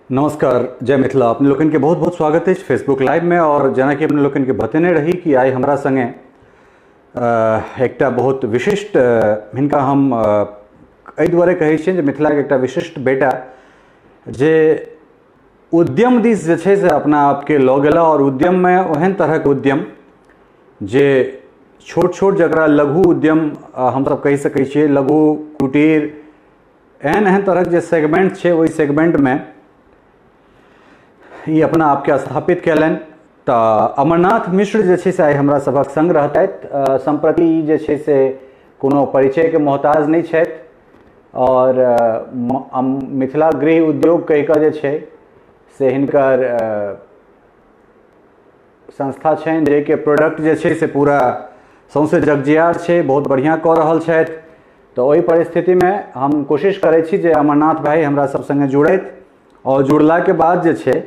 नमस्कार, जय मिथिला। अपने लोगन के बहुत बहुत स्वागत है फेसबुक लाइव में। और जना कि अपने लोगन के बतेने रही कि आई हमारा संगे एकटा बहुत विशिष्ट हिनका हम एहि दुआरे कहै छियनि जे मिथिला के एकटा विशिष्ट बेटा जे उद्यम दिस जे छै से अपना आपके लऽ गेला और उद्यम में ओहन तरहक उद्यम जे छोट छोट जकरा लघु उद्यम हम सब कहि सकै छियै, लघु कुटीर एहन एहन तरहक जे सेगमेंट छै ओहि सेगमेंट में ये अपना आपके स्थापित कैलन। तो अमरनाथ मिश्र जे छै से आइ हमरा सभक संग रहतैथ। संप्रति जे छै से कोनो परिचय के मोहताज नहीं छथि और मिथिला गृह उद्योग कहि कऽ जे छै से हिनकर संस्था छनि जे के प्रोडक्ट जे छै से पूरा सौंसे जगजियार छै, बहुत बढ़िया कऽ रहल छथि। तो ओहि परिस्थिति में हम कोशिश करै छी जे अमरनाथ भाई हमरा सब संगे जुड़ैत और जुड़ला के बाद जे छै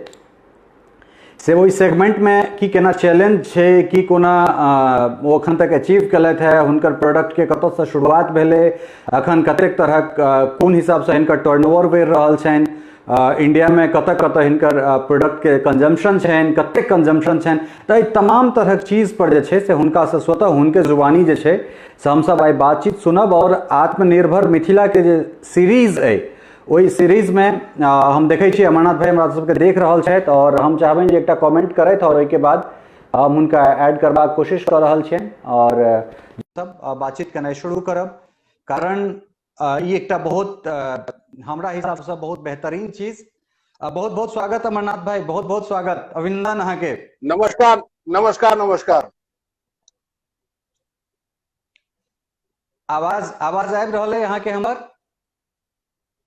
से वही सेगमेंट में की केना चैलेंज है, की कोना वो अखन तक अचीव कलैथ है, हुनकर प्रोडक्ट के कतौ से शुरुआत भेले, अखन कतेक तरह कोन हिसाब से हिनकर टर्नओवर बढ़ि रहल छनि, इंडिया में कत कत हिनकर प्रोडक्ट के कंजम्पशन छनि, कतेक कंजम्पशन छनि। तो तमाम तरह चीज पर जे छै से हुनका से स्वतः हुनके जुबानी जे छै से हम सब आइ बातचीत सुनब। और आत्मनिर्भर मिथिला के जे सीरीज है वही सीरीज में हम देखे छी अमरनाथ भाई हमरा सबके देख रहल छथि और हम चाहबनि जे एकटा कमेंट करैथ और ओहिके बाद हम हुनका ऐड करबाक कोशिश कर रहल छियनि और सब बातचीत करना शुरू करब। कारण ये एकटा बहुत हमरा हिसाब से बहुत बेहतरीन चीज। बहुत बहुत स्वागत अमरनाथ भाई, बहुत बहुत स्वागत, अभिनंदन अहाँ के। नमस्कार नमस्कार नमस्कार। आवाज आबि रहल है अहाँ के हमर?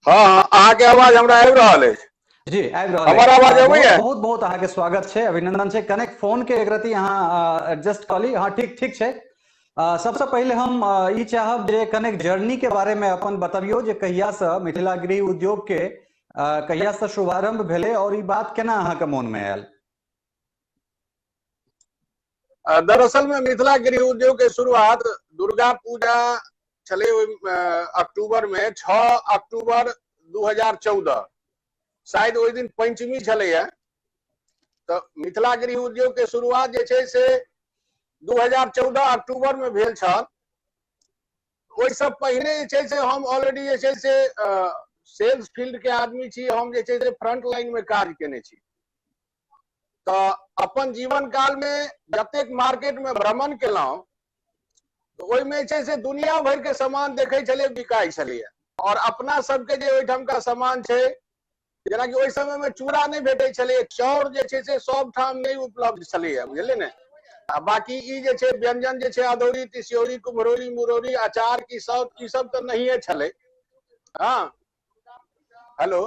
हाँ, अहाँ के आवाज हमरा आबि रहल है जी, आबि रहल है। हमर आवाज आबैया? बहुत बहुत अहाँ के स्वागत है, अभिनंदन है। कनेक्ट फोन के एक रति अहाँ एडजस्ट कर ली। हाँ, ठीक ठीक है। सबसे पहले हम ई चाहब जे कनेक्ट जर्नी के बारे में अपन बतबियो जे कहिया से मिथिला गृह उद्योग के कहिया से शुभारंभ भेले और ई बात केना अहाँ के मन में आयल? दरअसल में मिथिला गृह उद्योग के शुरुआत दुर्गा पूजा चले अक्टूबर में 6 अक्टूबर 2014 शायद ओहि दिन पंचमी चले है। तो मिथिला गृह उद्योग के शुरुआत जे छै से 2014 अक्टूबर में भेल छल। ओहि सब पहले जे छै से हम ऑलरेडी जे छै से सेल्स फील्ड के आदमी छी, हम जे छै से फ्रंट लाइन में काज केने छी। तो अपन जीवन काल में जतेक मार्केट में भ्रमण केलहुं तो ओहि में छै से दुनिया भर के सामान देखे छलिए, बिकाई छलिए। और अपना सबके जे ओहिठाम का सामान छै, जेना कि ओहि समय में चूड़ा नहीं भेटे छलिए, चाउर जे छै से सब ठाम नहीं उपलब्ध छलिए, बुझलिए ने। बाकी ई जे छै व्यंजन जे छै अदौरी, तिसियौरी, कुम्हरौरी, मुरौरी, अचार की सब तो नहीं छले। हाँ, हेलो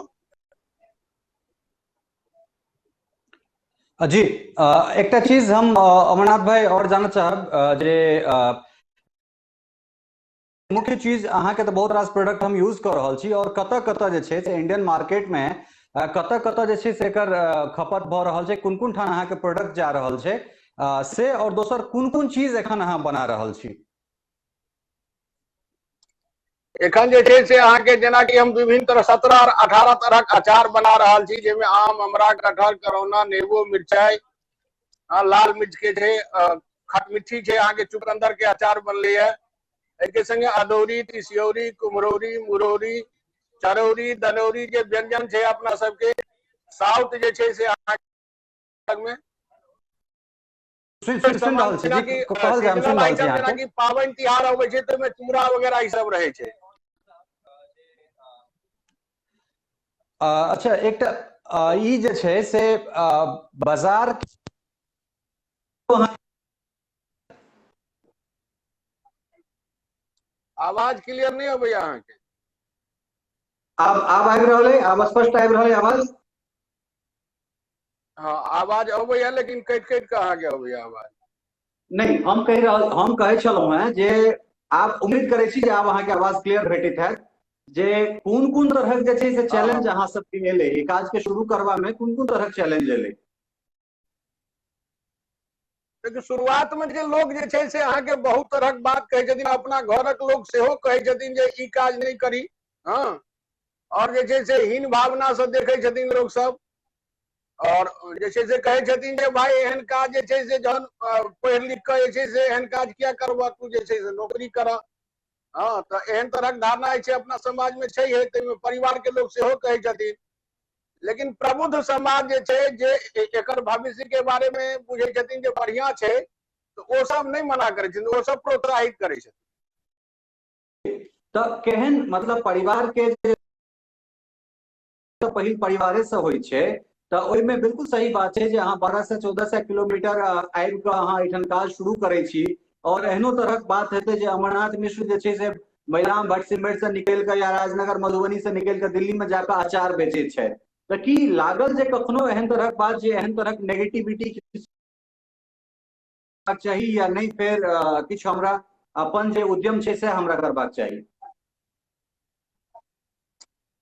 जी, एकटा चीज हम अमरनाथ भाई और जानना चाहब जे मुख्य चीज अहाँ के तो बहुत रास प्रोडक्ट हम यूज कर रहल छी और कत कत जे छै से इंडियन मार्केट में कत कत जे छै से एकर खपत भ रहल छै, कुन कुन ठान अहाँ के प्रोडक्ट जा रहल छै से, और दोसर कुन कुन चीज एखन अहाँ बना रहल छी? एखन जे छै से अहाँ के जेना कि हम विभिन्न तरह 17 और 18 तरह के अचार बना रहल छी, जेमे आम, अमरा, कटहल, करौना, नेबो, मिर्चाई, लाल मिर्च के छै, खट मिठी छै, अहाँ के चुकंदर के अचार बनले है। एके संगे अदौरी, तिसियौरी, कुम्हरौरी, मुरौरी, चरौरी, दनौरी के व्यंजन छै अपना सबके। साउथ जे छै से अहाँ में पाबनि तिहार अबै छै तो में चूड़ा वगैरह ई सब रहे छै। अच्छा, एक ई जे छै से बाजार आवाज क्लियर नहीं अबैया अहाँ के? आब आबि रहल है, आब स्पष्ट आबि रहल है आवाज? हाँ, आवाज अबैया लेकिन कट कट के अहाँ के अबैया आवाज। नहीं, हम कहे छलहुं हैं जे आप उम्मीद करे छी जे आब अहाँ के आवाज क्लियर भेटैत है। जे कुन कुन तरह जे छै से चैलेंज अहाँ सब के एले ई काज के शुरू करबा में, कुन कुन तरह चैलेंज एले? देखिए, शुरुआत में जे लोग जे छै से अहाँ के बहुत तरह के बात कहे छथिन, अपना घरक लोग सेहो कहे छथिन जे ई काज नहीं करी। हाँ, और जे छै से हीन भावना से देखे छथिन लोग सब, और जे छै से कहे छथिन जे भाई एहन काज जे छै से जहन पढ़ लिख के जे छै से एहन काज किया करबह, तू जे छै से नौकरी कर। हाँ, तो एहन तरह धारणा छै अपना समाज में छै है, तैमे परिवार के लोग सेहो कहे छथिन। लेकिन प्रबुद्ध समाज जे छै जे एकर भविष्य के बारे में बुझे छथिन जे बढ़िया छै, तो वो सब नहीं मना करे छथिन, वो सब प्रोत्साहित करे छथिन। तो केहन मतलब परिवार के तो पहिल परिवारे से होय छै, तो ओहि में बिल्कुल सही बात है जे अहाँ 12 से 1400 किलोमीटर आबि कऽ अहाँ एठन काज शुरू करे छी, और एहनो तरह बात हेतै जे अमरनाथ मिश्र जे छै से महिराम भटसिमैर से निकल कऽ या राजनगर मधुबनी से निकल कऽ दिल्ली में जाकर अचार बेचे छै, तो की लागल जे कखनो एहन तरह बात जे एहन तरह नेगेटिविटी चाहिए या नहीं, फिर किछु हमरा अपन जे उद्यम छै से हमरा करबाक चाहिए?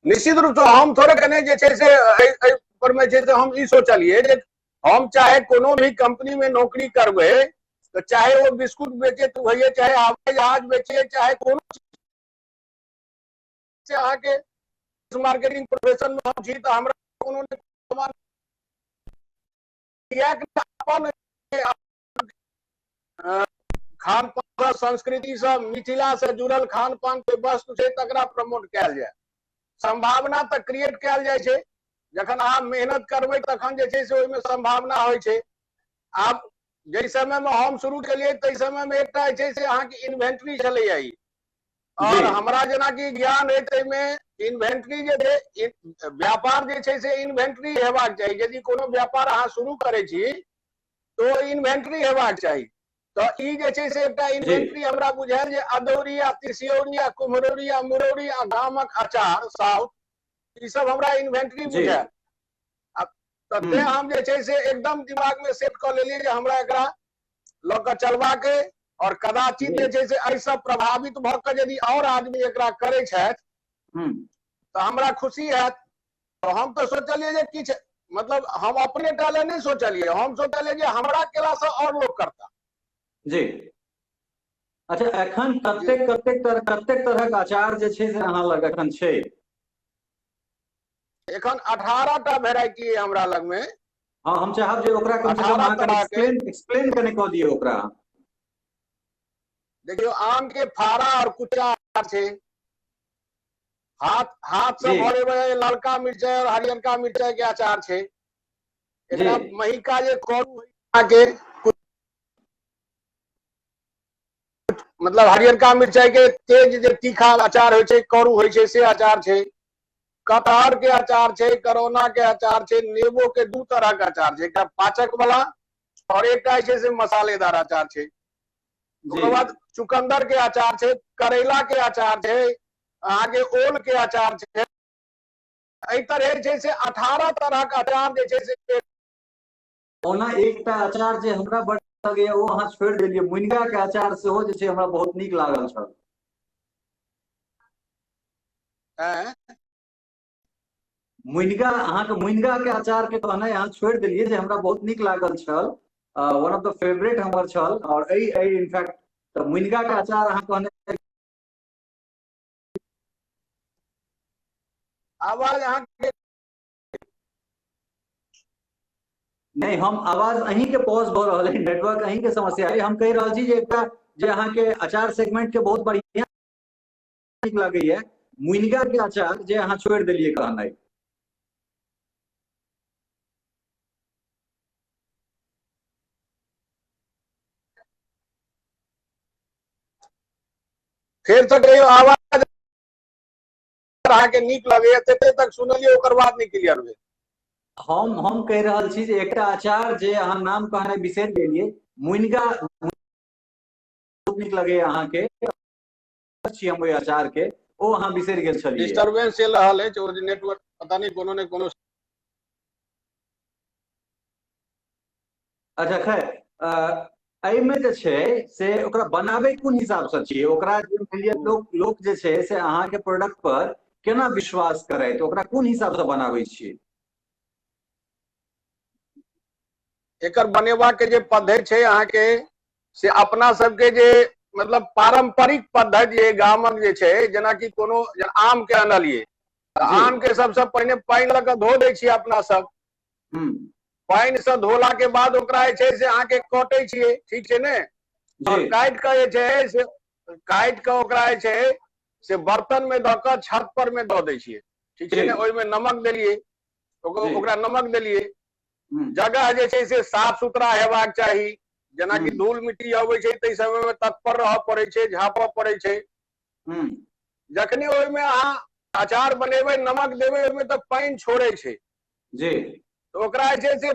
निश्चित रूप से हम थोड़े कने जे छै से पर में छै से हम ई सोचलिए जे हम चाहे कोनो भी कंपनी में नौकरी करबे, तो चाहे वो बिस्कुट बेचे तो होइए, चाहे हवाई जहाज बेचे, चाहे कोनो से आके मार्केटिंग प्रोफेशन में हम छी, तो हमरा कोनो ने समान अपन खान पान संस्कृति से मिथिला से जुड़ल खान पान के वस्तु छै तकरा प्रमोट कैल जाए, संभावना तक क्रिएट कैल जाए छै। जखन अहाँ मेहनत करबै तखन जे छै से ओहिमे संभावना होइ छै। आब जै समय में हम शुरू केलिए तै समय में एकटा छै से अहाँ के इन्वेंटरी छलैया, और हमरा जेना कि ज्ञान है तैमे इन्वेंटरी जे छै, व्यापार जे छै से इन्वेंटरी हेबाक चाही। यदि कोनो व्यापार अहाँ शुरू करे छी तो इन्वेंटरी हेबाक चाही। तो ई जे छै से एकटा इन्वेंटरी हमरा बुझायल जे अदौरी आ तिसियौरी आ कुम्हरौरी आ मुरौरी आ गामक अचार साउथ, ई सब हमरा इन्वेंटरी बुझायल। अब ते हम जे छै से एकदम दिमाग में सेट कर लेलिए जे हमरा एकरा ल के चलबा के, और कदाचित जे छै से एहि सब प्रभावित भ के यदि और आदमी एकरा करे छथि तो हमरा खुशी हैत। तो हम तो सोचलिए जे किछ मतलब हम अपने टा ले नहीं सोचलिए, हम सोचलिए जे हमरा केला से और लोग करता। जी अच्छा, एखन कतेक तरह के अचार जे छै से अहाँ लग एखन छै? एखन 18 टा वेराइटी है हमरा लग में। हाँ, हम चाहब जे ओकरा एक्सप्लेन कने क दियौ ओकरा। देखियो, आम के फारा और कुचा छै, हाथ से भरे हुए ललका मिर्चाई और हरियरका मिर्चाई के अचार छै। एकरा महिका जे करू के मतलब हरियरका मिर्चाई के तेज जे तीखा अचार होय छै, करू होय छै, से अचार छै। कटहर के अचार छै, करौना के अचार छै, नेबो के दू तरह के अचार छै, एकटा पाचक वाला और एकटा छै से मसालेदार अचार छै। ओकर बाद चुकंदर के अचार छै, करेला के अचार छै, आगे ओल के अचार छै। एहि तरह छै से 18 तरह के अचार जे छै से ओना एकटा अचार जे हमरा बड़ लगैया ओ अहाँ छोड़ि देलियै, मुनगा के अचार सेहो जे छै हमरा बहुत नीक लागल छल। मुनगा, अहाँ के मुनगा के अचार के कहनाइ अहाँ छोड़ि देलियै जे हमरा बहुत नीक लागल छल, वन ऑफ द फेवरेट हमर छल। और इनफैक्ट तो मुनगा के अचार अहाँ कहने आवाज अहाँ के नहीं, हम आवाज अहीं के पॉज भ रहल है, नेटवर्क अहीं के समस्या है। हम कह रहल छी जे एकटा जे अहाँ के अचार सेगमेंट के बहुत बढ़िया नीक लागैया, मुनगा के अचार जे अहाँ छोड़ि देलियै कहनाइ। फिर से कहियो, आवाज अहाँ के नीक लगैया तते तक सुनलिए, ओकर बाद नहीं क्लियर भेल। हम कह रहल छी जे एकटा अचार जे अहाँ नाम कहनाइ बिसरि गेलियै, मुनगा बहुत नीक लगैया अहाँ के, छी हम ओइ अचार के, ओ अहाँ बिसरि गेल छलियै। डिस्टरबेंस चल रहल है, जो नेटवर्क पता नहीं कोनो ने कोनो। अच्छा खैर, एहिमे जे छै से ओकरा बनाबै कोन हिसाब से छियै? ओकरा जे मानि लिअ लोक जे छै से अहाँ के प्रोडक्ट पर केना विश्वास करे, तो ओकरा कोन हिसाब से बनाबै छियै? एकर बनेबा के जे पद्धति छै अहाँ के से अपना सबके जे मतलब पारंपरिक पद्धति जे गामक जे छै, जेना कि कोनो आम के अनलिए, आम के सबसे पहले पानी लगा धो दै छियै अपना सब। पानी से धोला के बाद ओकरा जे छै से अहाँके कटै छियै, ठीक छै ने। और काटि के जे छै से काटि के ओकरा जे छै से बर्तन में दऽ के छत पर में दऽ दै छियै, ठीक छै ने। ओहिमे नमक देलियै, ओकरा नमक देलियै। जगह जे छै से साफ सुथरा हेबाक चाही, जेना कि धूल मिट्टी अबै छै ताहि समय में तत्पर रहऽ पड़ै छै, झाँपऽ पड़ै छै। जखने ओहिमे अहाँ अचार बनेबै, नमक देबै, ओहिमे तऽ पानि छोड़ै छै जी। तो ओकरा जे छै से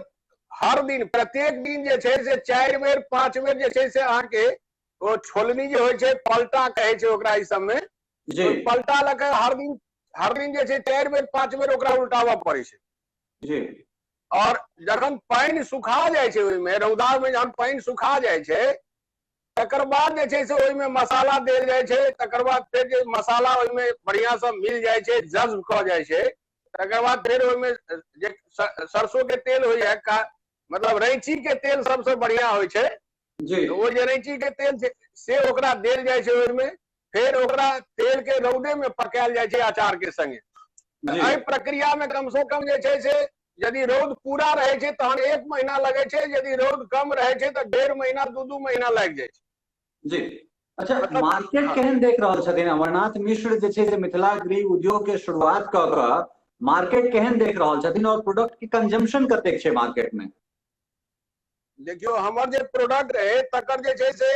हर दिन, प्रत्येक दिन जे छै से 4 बेर 5 बेर जे छै से अहाँके ओ छोलनी जे होइ छै, पलटा कहै छै ओकरा ई सबमे, पलटा लऽ के हर दिन जे छै 4 बेर 5 बेर ओकरा उल्टाबऽ पड़ै छै जी। और जखन पानि सुखा जाइ छै, ओहिमे रौदा में जखन पानि सुखा जाइ छै, तकर बाद जे छै से ओहिमे मसाला देल जाइ छै। तकर बाद फेर जे मसाला ओहिमे बढ़िया से मिल जाइ छै, जज्ब कऽ जाइ छै, तकर बाद फेर ओहिमे जे सरसों के तेल होइए, मतलब रैंची के तेल सबसे बढ़िया होइ छै जी। तो वो जे रैंची के तेल छै से ओकरा देल जाइ छै ओहिमे। फिर ओकरा तेल के रौदे में पकायल जाइ छै अचार के संगे। एहि प्रक्रिया में कम से कम जे छै से यदि रौद पूरा रहे छै तहन 1 महीना लगे छै, यदि रौद कम रहे छै तो 1.5 महीना 2 महीना लागि जाइ छै जी। अच्छा, मतलब मार्केट केहन देख रहल छथिन अमरनाथ मिश्र जे छै से मिथिला गृह उद्योग के शुरुआत कऽ कऽ मार्केट केहन देख रहल छथिन और प्रोडक्ट के कंजम्पशन कतेक छै मार्केट में? देखियो, हमर जे प्रोडक्ट है तकर जे छै से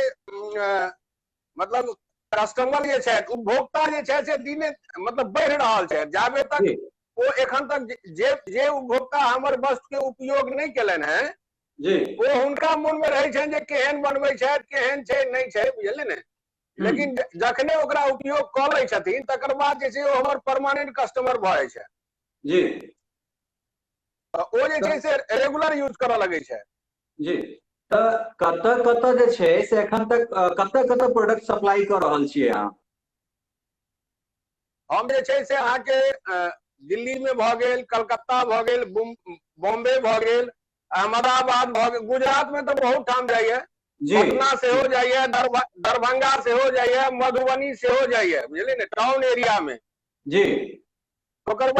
मतलब कस्टमर जे छै, उपभोक्ता जे छै से दिने मतलब बढ़ि रहल छै। जाबे तक वो एखन तक जे उपभोक्ता हमर वस्तु के उपयोग नहीं केलनि हैं जी, वो हुनका मन में रहे छै जे केहन बनबै छै, केहन छै नहीं छै, बुझलियै ने। लेकिन जखने ओकरा उपयोग कऽ लै छथिन तकर बाद जे छै वो हमर परमानेंट कस्टमर भऽ जाइ छै जी। वो जे छै से रेगुलर यूज करऽ लगे छै जी। कतऽ जे छै से एखन तक कतऽ प्रोडक्ट सप्लाई कर रहल छियै अहाँ? हम जे छै से अहाँके दिल्ली में भऽ गेल, कलकत्ता भऽ गेल, बॉम्बे भऽ गेल, अहमदाबाद भऽ गेल, गुजरात में तो बहुत ठाम जाइए, पटना सेहो जाइए, दरभंगा सेहो जाइए, मधुबनी सेहो जाइए, बुझलियै ने, टाउन एरिया में जी। ओकर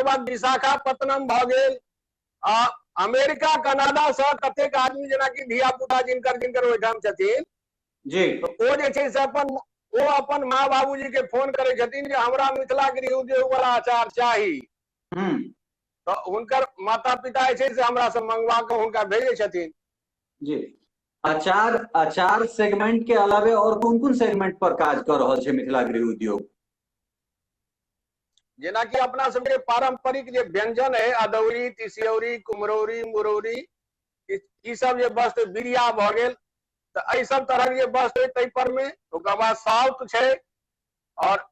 बाद विशाखापट्टनम भऽ गेल, अमेरिका कनाडा से कतेक आदमी जेना कि धिया पुता जिनकर ओहिठाम छथिन जी, तो वो जे छै से अपन माँ बाबूजी के फोन करे छथिन जे हमरा मिथिला गृह उद्योग वाला अचार चाही। तो हुनकर माता पिता जे छै से हमरा से मंगवा के हुनका भेजे छथिन जी। अचार सेगमेंट के अलावे और कोन सेगमेंट पर काज कर रहल छै मिथिला गृह उद्योग? जेना कि अपना सबके पारंपरिक जे व्यंजन है, अदौरी, तिसियौरी, कुम्हरौरी, मुरौरी, ई सब जे वस्तु, बिरिया भऽ गेल, तो एहि सब तरह के वस्तु है तै पर में। ओकर बाद साउथ छै और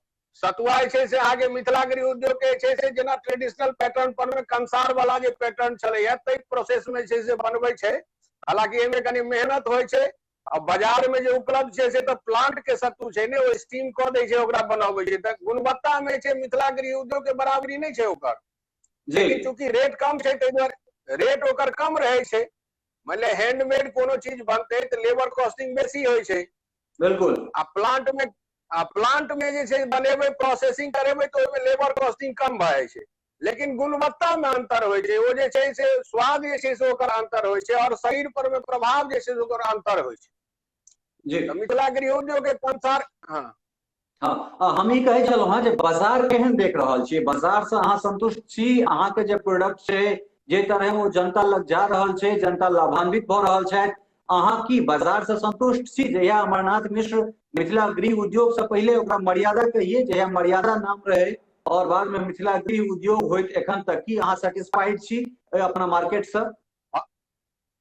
सतुआ छै से आगे मिथिला गृह उद्योग के छै से जेना ट्रेडिशनल पैटर्न पर में कंसार वाला जे पैटर्न चलैया तै प्रोसेस में छै से बनबै छै। हालांकि एमे कनी मेहनत होइ छै। अब बाजार में जो उपलब्ध छै से तो प्लांट के सत्तू छै ने, वो स्टीम कऽ दै छै, ओकरा बनाबै छै, तऽ गुणवत्ता में छै मिथिला गृह उद्योग के बराबरी नहीं छै ओकर। लेकिन चूंकि रेट कम छै ताहि दुआरे रेट ओकर कम रहे छै। मान लिअ हैंडमेड कोनो चीज बनते तो लेबर कॉस्टिंग बेसी होइ छै। बिल्कुल। आ प्लांट में जे छै बनेबै, प्रोसेसिंग करेबै तो ओहिमे लेबर कॉस्टिंग कम भऽ जाइ छै, लेकिन गुणवत्ता में अंतर होइ छै। वो जे छै से स्वाद जे छै से ओकर अंतर होइ छै और शरीर पर में प्रभाव जे छै से ओकर अंतर होइ छै जी। मिथिला गृह उद्योग के कंसार हम ई कहै छलहुँ हँ जे बाजार केहन देख रहल छियै? बाजार से अहाँ संतुष्ट छी? अहाँ के जे प्रोडक्ट छै जे तरह वो जनता लग जा रहल छै, जनता लाभान्वित भऽ रहल छथि, अहाँ की बाजार से संतुष्ट छी? जहिया अमरनाथ मिश्र मिथिला गृह उद्योग से पहले ओकरा मर्यादा कहिए, जहिया मर्यादा नाम रहे और बाद में मिथिला गृह उद्योग होइत एखन तक, की अहाँ सेटिस्फाइड छी अपना मार्केट से?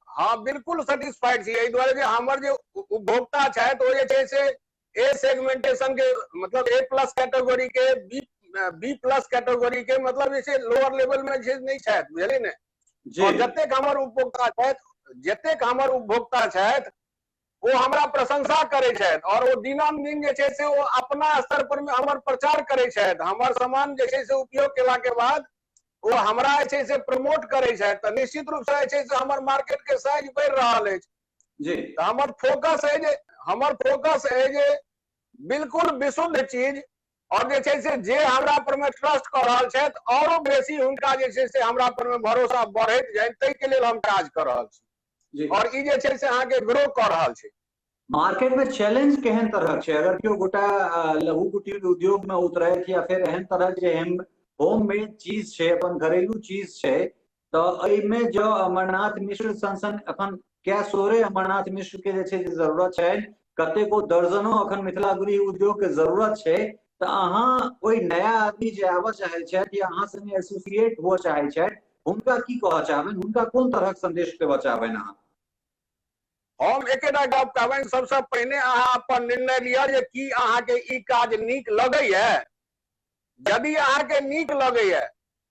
हाँ, बिल्कुल सेटिस्फाइड छी। एहि दुआरे जे हमर जे उपभोक्ता छथि ओ जे छै से ए सेगमेंटेशन के, मतलब A+ कैटेगरी के, B+ कैटेगरी के, मतलब जे छै लोअर लेवल में जे नहीं छथि, बुझलियै ने। और जतेक हमर उपभोक्ता छथि वो हमरा प्रशंसा करै छथि और वो दिनानुदिन जे छै से वो अपना स्तर पर में हमर प्रचार करै छथि। हमर सामान जे छै से उपयोग केला के बाद वो हमरा जे छै से प्रमोट करै छथि, तऽ निश्चित रूप से जे छै से हमर मार्केट के साइज बढ़ि रहल अछि जी। तऽ हमर फोकस है जे बिल्कुल विशुद्ध चीज, और जे छै से जे हमरा पर में ट्रस्ट कर रहल छथि औरो बेसी हुनका जे छै से हमरा पर में भरोसा बढ़ैत जाय, तै के लेल हम काज कर रहल छी और ई जे छै से अहाँ के ग्रो कर रहल छै। मार्केट में चैलेंज केहन तरह छै? अगर केओ गोटा लघु कुटीर उद्योग में उतरैत या फिर एहन तरह जे होम मेड चीज छै, अपन घरेलू चीज छै, तो एहिमे जो अमरनाथ मिश्र सन अखन क्या सोरे अमरनाथ मिश्र के जे छै जरूरत छै, कतेको दर्जनो अखन मिथिला गृह उद्योग के जरूरत छै, तो अहाँ कोई नया आदमी जे आबऽ चाहे छथि या अहाँ संगे एसोसिएट हुआ चाहे छथि, हुनका की कहऽ चाहबनि, हुनका कोन तरह संदेश देबऽ चाहबनि अहाँ? हम एकेटा गप कहबनि, सबसे पहिने अहाँ अपन निर्णय लिअ जे की अहाँ के ई काज नीक लगैया। यदि अहाँ के नीक लगैया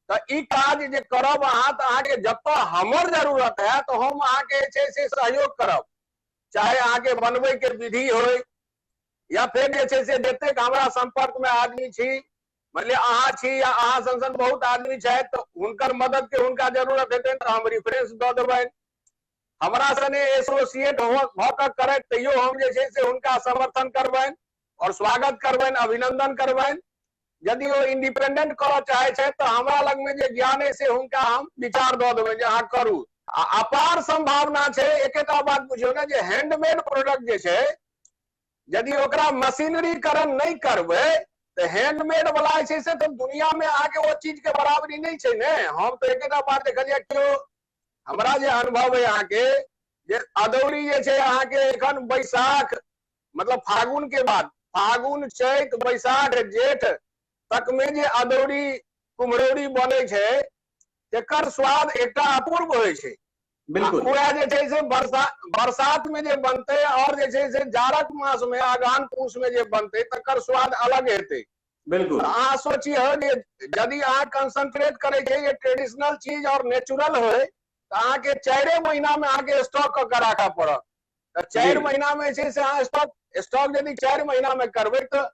तो ई काज जे करब अहाँ, तो अहाँ के जतऽ हमर जरूरत है तो हम अहाँ के छै से सहयोग करब, चाहे अहाँ के बनबै के विधि होय या फिर जे छै से जतेक हमरा संपर्क में आदमी छी, मान लिअ अहाँ छी या अहाँ संग बहुत आदमी छथि, तो हुनकर मदद के हुनका जरूरत हेतनि तो हम रेफरेंस दऽ देबनि। हमरा सने एसोसिएट भऽ कऽ करैत तैयो हम जे छै से हुनका समर्थन करबनि और स्वागत करबनि, अभिनंदन करबनि। यदि वो इंडिपेंडेंट करऽ चाहे छै तो हमरा लग में जे ज्ञान है से हुनका हम विचार दऽ देबनि जे अहाँ करू। अपार संभावना छै। एकेटा बात बुझियौ ने जे हैंडमेड प्रोडक्ट जे छै, यदि ओकरा मशीनरीकरण नहीं करबै तो हैंडमेड वाला छै से तो दुनिया में आके वो चीज के बराबरी नहीं छै ने। हम तो एकेटा बात देखलिए, केओ हमरा जे अनुभव है अहाँ के जे अदौरी जे छै अहाँ के एखन बैसाख मतलब फागुन के बाद, फागुन चैत बैसाख जेठ तक में जे अदौरी कुम्हरौरी बने छै, तेकर स्वाद एकटा अपूर्व होय छै। बिल्कुल पूरा जे छै से बरसात में जे बनते और जे छै से जाड़क मास में अगहन पूस में जे बनते तकर स्वाद अलग हेतै। बिल्कुल अहाँ सोचिए जे यदि अहाँ कंसंट्रेट करे छै ये ट्रेडिशनल चीज और नेचुरल होय तो अहाँ के 4 महीना में अहाँ के स्टॉक क के राखऽ पड़त। तो 4 महीना में छै से अहाँ स्टॉक यदि 4 महीना में करबै तो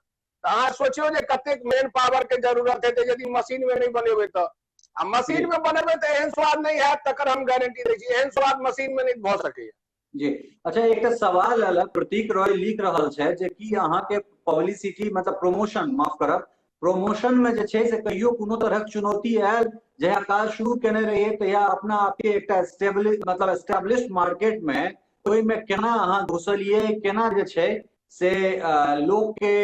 अहाँ सोचियो जे कतेक मेन पावर के जरूरत हेतै यदि मशीन में नहीं बनेबै तो। आ मशीन में बनेबै तो एहन स्वाद नहीं है, तकर हम गारंटी दै छी, एहन स्वाद मशीन में नहीं भऽ सकैया। जी अच्छा, एक सवाल अलग प्रतीक रॉय लिख रहल छै जे कि अहाँ के पब्लिसिटी मतलब प्रोमोशन, माफ करब, प्रोमोशन में जे छै से कहियो कोनो तरहक चुनौती आयल? जहिया काज शुरू केने रहिए तहिया अपना आपके एकटा एस्टेब्लिश्ड मार्केट में ओहि में केना अहाँ घुसलिए, केना जे छै से लोग के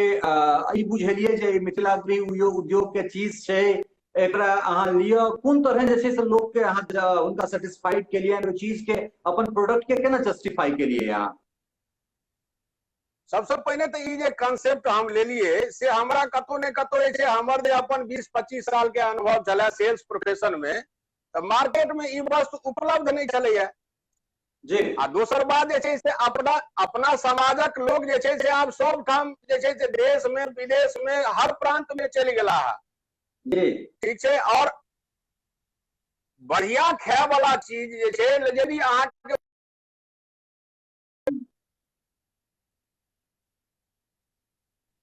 ई बुझेलिए जे मिथिला गृह उद्योग के चीज छै, एकरा अहाँ लियो, कोन तरह जे छै से लोग के अहाँ उनका सेटिस्फाइड के लिए चीज के अपन प्रोडक्ट के केना जस्टिफाई के लिए अहाँ? सबसे पहले तो ये जे कंसेप्ट हम ले लिए से हमरा कतो ने कतो जे हमर जे अपन 20-25 साल के अनुभव चला सेल्स प्रोफेशन में, तो मार्केट में ई वस्तु उपलब्ध नहीं चलैया जी। आ दोसर बात जे छै से अपना समाजक लोग जे छै से आब सब ठाम जे छै से देश में विदेश में हर प्रांत में चलि गेला है जी, ठीक है। और बढ़िया खाय वाला चीज जे छै यदि अहाँ के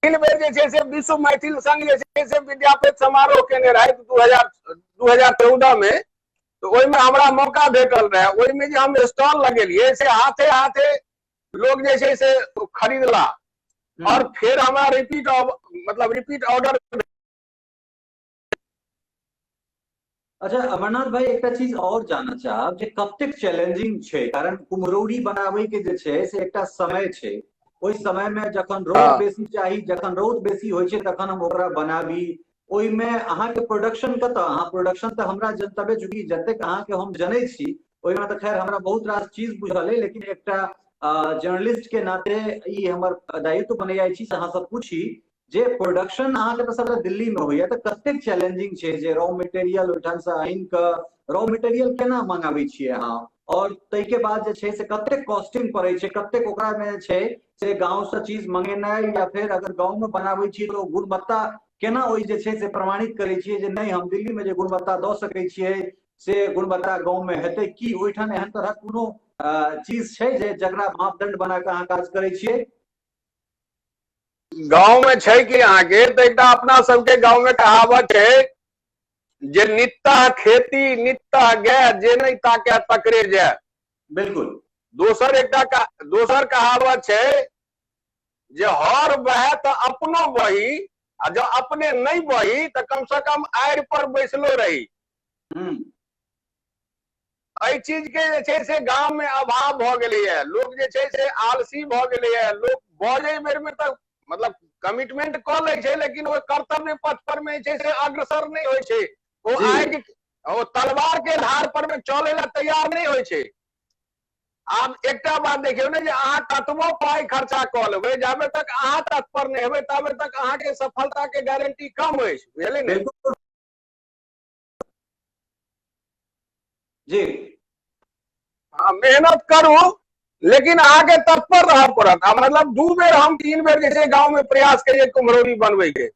बेर जे छै से विश्व मैथिल संघ जे छै से विद्यापति समारोह केने रहे 2014 में, तो ओहि में हमरा मौका भेटल रहे। ओहि में जे हम स्टॉल लगेलिए से हाथे हाथे लोग जे छै से खरीदला और फिर हमरा रिपीट ऑर्डर। अच्छा अमरनाथ भाई, एक चीज और जानना चाहब जे कतेक चैलेंजिंग छै, कारण कुम्हरौरी बनावे के जे छै से एकटा समय छै, ओहि समय में जखन रौद बेसी चाही, जखन रौद बेसी होय छै तखन हम ओकरा बनाबी, ओहि में अहाँ के प्रोडक्शन कतऽ? अहाँ प्रोडक्शन तो हमरा जनतबे चूंकि जतेक अहाँ के हम जनै छी ओहि में तो खैर हमरा बहुत रास चीज बुझल है, लेकिन एकटा जर्नलिस्ट के नाते ई हमर दायित्व बने जाइ छी अहाँ सब पूछी जे प्रोडक्शन अहाँ के तो सब दिल्ली में होइया, तो कतेक चैलेंजिंग छै जे रॉ मटेरियल ओठाम से आइन के रॉ मटेरियल केना मंगाबै छियै अहाँ, और तै के बाद जे छै से कतेक कॉस्टिंग पड़ै छै, कतेक ओकरा में छै से गांव से चीज मंगेनाइ, या फिर अगर गांव में बनाबै छियै तो गुणवत्ता केना ओहि जे छै से प्रमाणित करै छियै जे नहीं हम दिल्ली में जे गुणवत्ता दऽ सकै छियै से गुणवत्ता गांव में हेतै कि? ओहिठाम एहन तरह कोनो चीज छै जे जकरा मापदंड बना के अहाँ काज करै छियै? गांव में छै कि अहाँ के तो एकटा अपना सबके गांव में कहावत है जे नित्ता खेती नित्ता गए जे नहीं ताके तकरे जाए। बिल्कुल। दोसर कहावत है जे हर बहे तो अपनो बही आ जब अपने नहीं बही तो कम से कम आड़ पर बैसलो रही। एहि चीज के जे छै से गांव में अभाव भ गेलैया, लोग जे छै से आलसी भ गेलैया, लोग बजे बेर में तक मतलब कमिटमेंट क लै छै लेकिन वो कर्तव्य पथ पर में जे छै से अग्रसर नहीं होय छै, वो आगि ओ तलवार के धार पर में चले ला तैयार नहीं होय छै। आब एकटा बात देखियौ ने जे अहाँ कतबो पाई खर्चा क लेबै, जाबे तक अहाँ तत्पर नहीं हेबै ताबे तक अहाँ के सफलता के गारंटी कम है, बुझलियै ने जी। मेहनत करू लेकिन आगे तत्पर रह पड़त। मतलब 2 बेर हम 3 बेर जैसे गांव में प्रयास करिए कुम्हरौरी बनवे के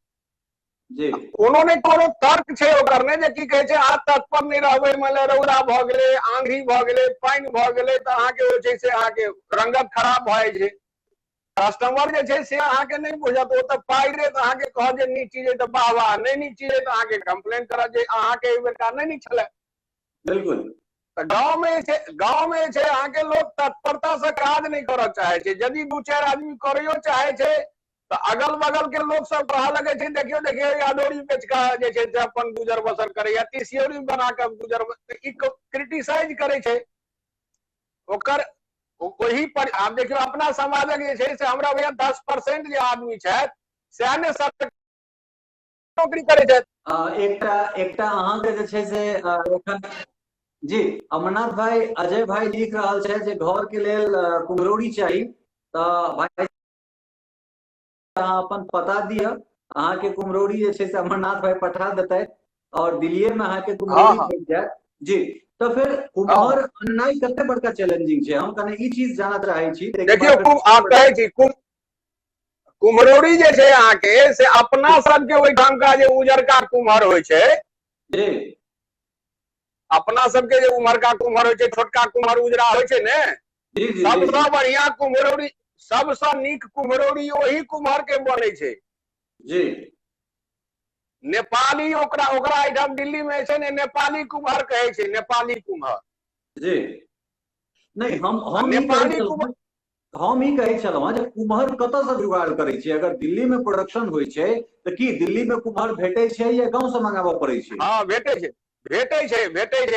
जी, उन्होंने कोनो तर्क छै ओकर ने जे की कहे छै अहाँ तत्पर नहीं रहबै, मतलब रौदा भ गेलै, आंधी भ गेलै, पानी भ गेलै त अहाँ के जे छै से अहाँ के रंगत खराब भ जाय छै। कस्टमर जे छै से अहाँ के नहीं बुझत, ओ त पाई रे त अहाँ के कह जे नीक चीज है त वाह वाह, नहीं नीक चीज है त अहाँ के कंप्लेन करत जे अहाँ के एहि बेर का नहीं नीक छले। बिल्कुल। गांव में छै अहाँ के लोग तत्परता से काज नहीं करऽ चाहे छै। यदि 2-4 आदमी करियो चाहे छै तो अगल बगल के लोग सब कहा लगे छै देखियो अदौरी बेच के जे छै से अपन गुजर बसर करे या तिसियौरी बना के गुजर क्रिटिसाइज करे छै ओकर वही पर। आप देखियो अपना समाजक जे छै से हमरा भैया 10% जे आदमी छै सएह ने सरकारी नौकरी करे छै। एकटा अहाँ के जे छै से एखन जी अमरनाथ भाई, अजय भाई लिख रहा है जे घर के लेल कुम्हरौरी चाहिए तो भाई अपन पता दिया, अहाँ के कुम्हरौरी जे छै से अमरनाथ भाई पठा देते और दिल्ली में अहाँ के कुम्हरौरी भेट जात जी। तो फिर कुम्हर अन्नाई कते बड़का चैलेंजिंग छै, हम कने ई चीज जानना चाहे छी। देखियो आप कहे छी कुम्हरौरी जे छै अहाँ के से अपना सब के ओइ ठाम का जे उजरका कुम्हर होय छै जी, अपना सबके जे उमरका कुम्हर होय छै, छोटका कुम्हर उजरा होय छै ने, सबसे बढ़िया कुम्हरौरी, सबसे नीक कुम्हरौरी वही कुम्हर के बने छै जी। नेपाली ओकरा इधर दिल्ली में छै ने नेपाली कुम्हर कहे छै, नेपाली कुम्हर जी। नहीं हम नेपाली कुम्हर हम ही कहे छलहुँ जे कुम्हर कतऽ से जुगाड़ करे छै, अगर दिल्ली में प्रोडक्शन होय छै तो की दिल्ली में कुम्हर भेटे छै या गांव से मंगाबऽ पड़े छै? हाँ भेटे छै।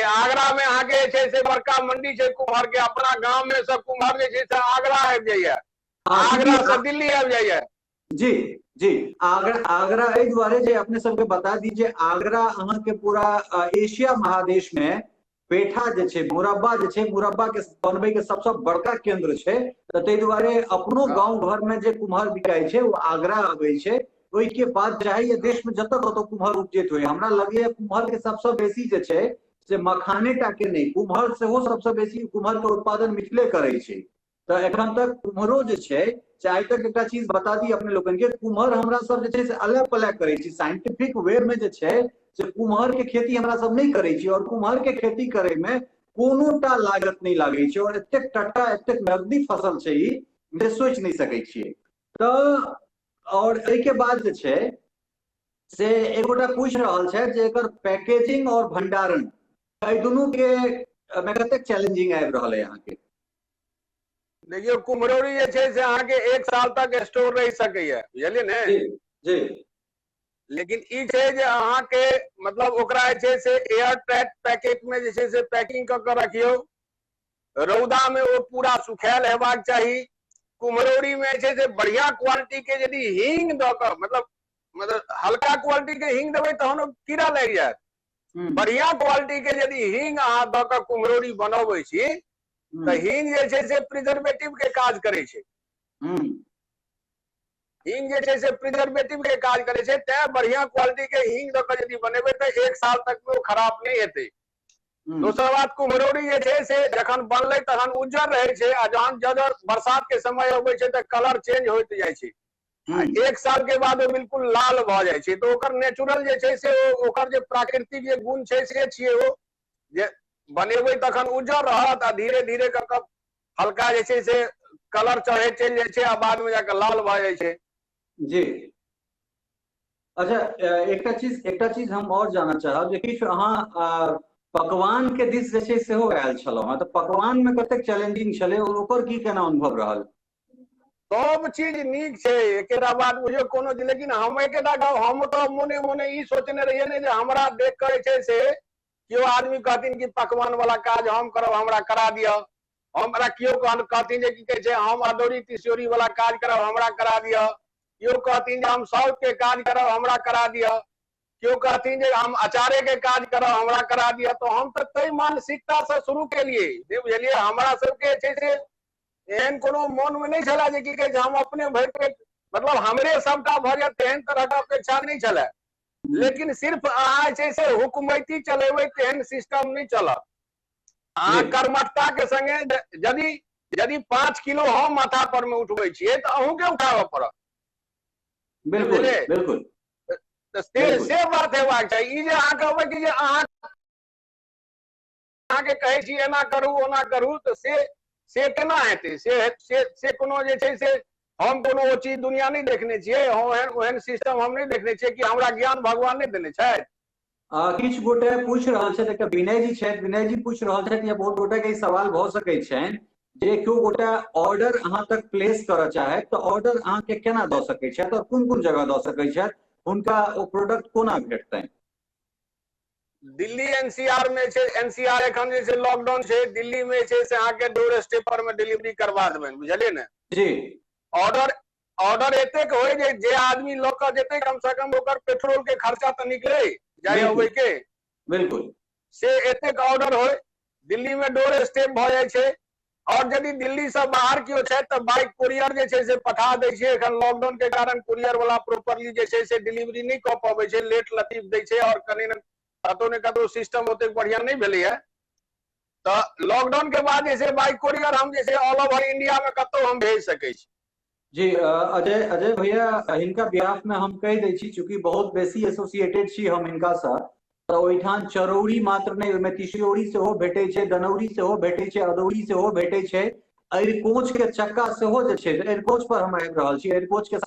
आगरा में अहाँ के छै से बड़का मंडी छै कुम्हर के, अपना गांव में सब कुम्हर जे छै से आगरा आबि जाइए, आगरा से दिल्ली आबि जाइए। जी जी। आगरा एहि दुआरे जे अपने सबके बता दीजिए, आगरा अहाँ के पूरा एशिया महादेश में पेठा जे छै, मुरब्बा जे छै, मुरब्बा के बनबै के सबसे बड़का केंद्र छै। तो ताहि दुआरे अपनो गांव घर में जे कुम्हर बिकाय छै वो आगरा आबै छै। ओहि के बाद चाहे ये देश में जतऽ कतौ कुम्हर उपजैत होय, हमरा लगैया कुम्हर के सबसे बेसी जे छै से मखाने टा के नहीं, कुम्हर सेहो सबसे बेसी कुम्हर के उत्पादन मिथिले करे छै। तो एखन तक कुम्हरो जे छै से आइ तक एकटा चीज बता दी अपने लोगन के, कुम्हर हमरा सब जे छै से अलग पलग करे छी, साइंटिफिक वे में जे छै से कुम्हर के खेती हमरा सब नहीं करे छी, और कुम्हर के खेती करे में कोनोटा लागत नहीं लागे छै, और एतेक टटका एतेक नकदी फसल छै ई जे सोच नहीं सकै छियै। तो और एहि के बाद जे छै से एगोटा पूछ रहल छै जे एकर पैकेजिंग और भंडारण एहि दुनू के में कतेक चैलेंजिंग आबि रहल है यहाँ के? देखियो कुम्हरौरी जे छै से अहाँ के 1 साल तक स्टोर रह सकैया, बुझलियै ने जी। लेकिन ई छै जे अहाँ के मतलब ओकरा जे छै से एयर टाइट पैकेट में जे छै से पैकिंग क के रखियो, रौदा में वो पूरा सुखायल हेबाक चाही। कुम्हरौरी में छै से बढ़िया क्वालिटी के यदि हींग द के मतलब हल्का क्वालिटी के हींग देबै तहन कीड़ा लागि जायत, बढ़िया क्वालिटी के यदि हींग अहाँ द के कुम्हरौरी बनबै छी तो हींग जे छै से प्रिजर्वेटिव के काज करे छै। हींग जे छै से प्रिजर्वेटिव के काज करे छै, तै बढ़िया क्वालिटी के हींग द के यदि बनेबै तो 1 साल तक में खराब नहीं हेतै। दोसर बात कुम्हरौरी जे छै से जखन बनलै तखन उज्जर रहै छै, आ जहन बरसात के समय अबै छै तो कलर चेंज होइत जाइ छै, 1 साल के बाद वो बिल्कुल लाल भ जाइ छै। तो ओकर नेचुरल जे छै से ओकर जे प्राकृतिक जे गुण छै से छियै ओ जे बनेबै तखन उज्जर रहत, आ धीरे धीरे क हल्का जे छै से कलर चढ़े चलि जाइ छै, आ बाद में जाके लाल भ जाइ छै। जी। अच्छा, एकटा चीज हम और जानना चाहब जे किछु अहाँ पकवान के दिस जे छै सेहो आयल छलहुँ, तो पकवान में कतेक चैलेंजिंग छलै और ओकर की केना अनुभव रहल? सब चीज नीक छै, एकेटा बात बुझियो कोनो जे, लेकिन हम एकेटा गाँव हम तो मोने मोने ई सोचने रहिए ने जे हमरा देख कर छै से केओ आदमी कहथिन कि पकवान वाला काज हम करब, हमरा करा दियो। हमरा केओ कहथिन जे की कहै छै हम अदौरी तिसियोरी वाला काज करब, हमरा करा दियो। केओ कहथिन जे हम साउथ के काज करब, हमरा करा दियो। केओ कहथिन जे हम अचारे के काज करब, हमरा करा दियो। तो हम तो तै मानसिकता से शुरू केलिए, बुझलिए। हमरा सबके छै से एहन कोनो मन में नहीं छला जे की कहै छै हम अपने भरि पेट, मतलब हमरे सबटा भऽ जायत तेहन तरह के अपेक्षा नहीं छला। लेकिन सिर्फ अहाँ छै से हुकुमैती चलेबै तेहन सिस्टम नहीं चलत। अहाँ कर्मठता के संगे यदि 5 किलो हम माथा पर में उठबै छियै तऽ अहूँ के उठाबऽ पड़त। बिल्कुल बिल्कुल से बात हेबाक चाही। ई जे अहाँ कहबै कि जे अहाँ के कहै छी एना करू ओना करू तऽ से केना हेतै? से कोनो जे छै से हम कोनो ओ चीज दुनिया नहीं देखने छियै, ओहन सिस्टम हम नहीं देखने छियै कि हमरा ज्ञान भगवान नहीं देने छै। किछु गोटे पूछ रहल छथि, एकटा विनय जी छथि, विनय जी पूछ रहल छथि, या बहुत गोटे के ई सवाल भऽ सकै छनि जे केओ गोटा ऑर्डर अहाँ तक प्लेस करऽ चाहे तऽ ऑर्डर अहाँ के केना दऽ सकै छथि और कोन जगह दऽ सकै छथि, हुनका ओ प्रोडक्ट कोना भेटतनि? दिल्ली एनसीआर में छै, एनसीआर एखन जे छै लॉकडाउन छै, दिल्ली में छै से अहाँ के डोर स्टेप पर में डिलीवरी करवा देबनि, बुझलिए ने जी। ऑर्डर एतेक होय जे आदमी लऽ कऽ जेतै कम से कम ओकर पेट्रोल के खर्चा तऽ निकले जाय अबै के। बिल्कुल से एतेक ऑर्डर होय, दिल्ली में डोर स्टेप भऽ जाइ छै। और यदि दिल्ली से बाहर केओ छै तऽ बाइक कुरियर जे छै से पठा दै छै। एखन लॉकडाउन के कारण कुरियर वाला प्रॉपरली जे छै से डिलीवरी नहीं कऽ पाबै छै, लेट लतीफ दै छै और कनी कतौ ने कतौ सिस्टम ओते बढ़िया नहीं भेलैया। तो लॉकडाउन के बाद जे छै बाइक कुरियर हम जे छै ऑल ओवर इंडिया में कतौ हम भेज सकै छी। जी अजय भैया, हिनका बिहाफ में हम कह दै छी, चूंकि बहुत बेसी एसोसिएटेड छी हम हिनका से, तऽ ओहिठाम चरौरी मात्र नहीं, ओहिमे तिसियोरी सेहो भेटै छै, दनौरी सेहो भेटै छै, अदौरी सेहो भेटै छै, अरिकोच के चक्का सेहो जे छै, अरिकोच पर हम आबि रहल छी, अरिकोच के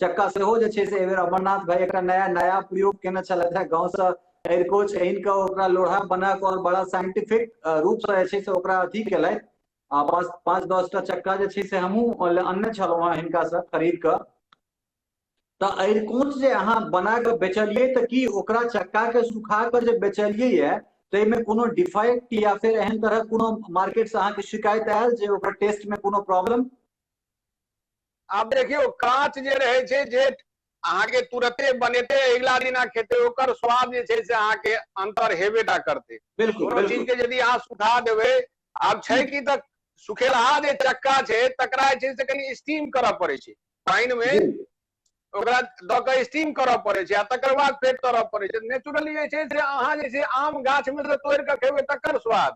चक्का सेहो जे छै से एहि बेर अमरनाथ भाई एकटा नया प्रयोग केने छलथि है। गाँव से अरिकोच आनि कऽ ओकरा लोढ़ा बना कऽ और बड़ा साइंटिफिक रूप से जे छै से ओकरा अथी केलथि। 5-10 टा चक्का जे छै से हमहूँ अनने छलहुँ हँ हिनका से खरीद कऽ। तऽ अरिकोच जे अहाँ बना कऽ बेचलियै तऽ की ओकरा चक्का के सुखा कऽ जे बेचलियै है ताहिमे कोनो डिफेक्ट या फिर एहन तरह कोनो मार्केट से अहाँके शिकायत आयल जे ओकर टेस्ट में कोनो प्रॉब्लम? आब देखियो कांच जे रहे छै जे अहाँ के तुरंते बनेते अगला दिना खेते ओकर स्वाद जे छै से अहाँ के अंतर हेबेटा करते। कोनो चीज के यदि अहाँ सुखा देबै, आब छै कि तऽ सुखेलहा जे चक्का छै तकरा जे छै से कनी स्टीम करऽ पड़ै छै, पानि में ओकरा दऽ कऽ स्टीम करऽ पड़ै छै आ तकर बाद फेर तरऽ पड़ै छै। नेचुरली जे छै से अहाँ जे छै आम गाछ में से तोड़ि कऽ खेबै तकर स्वाद,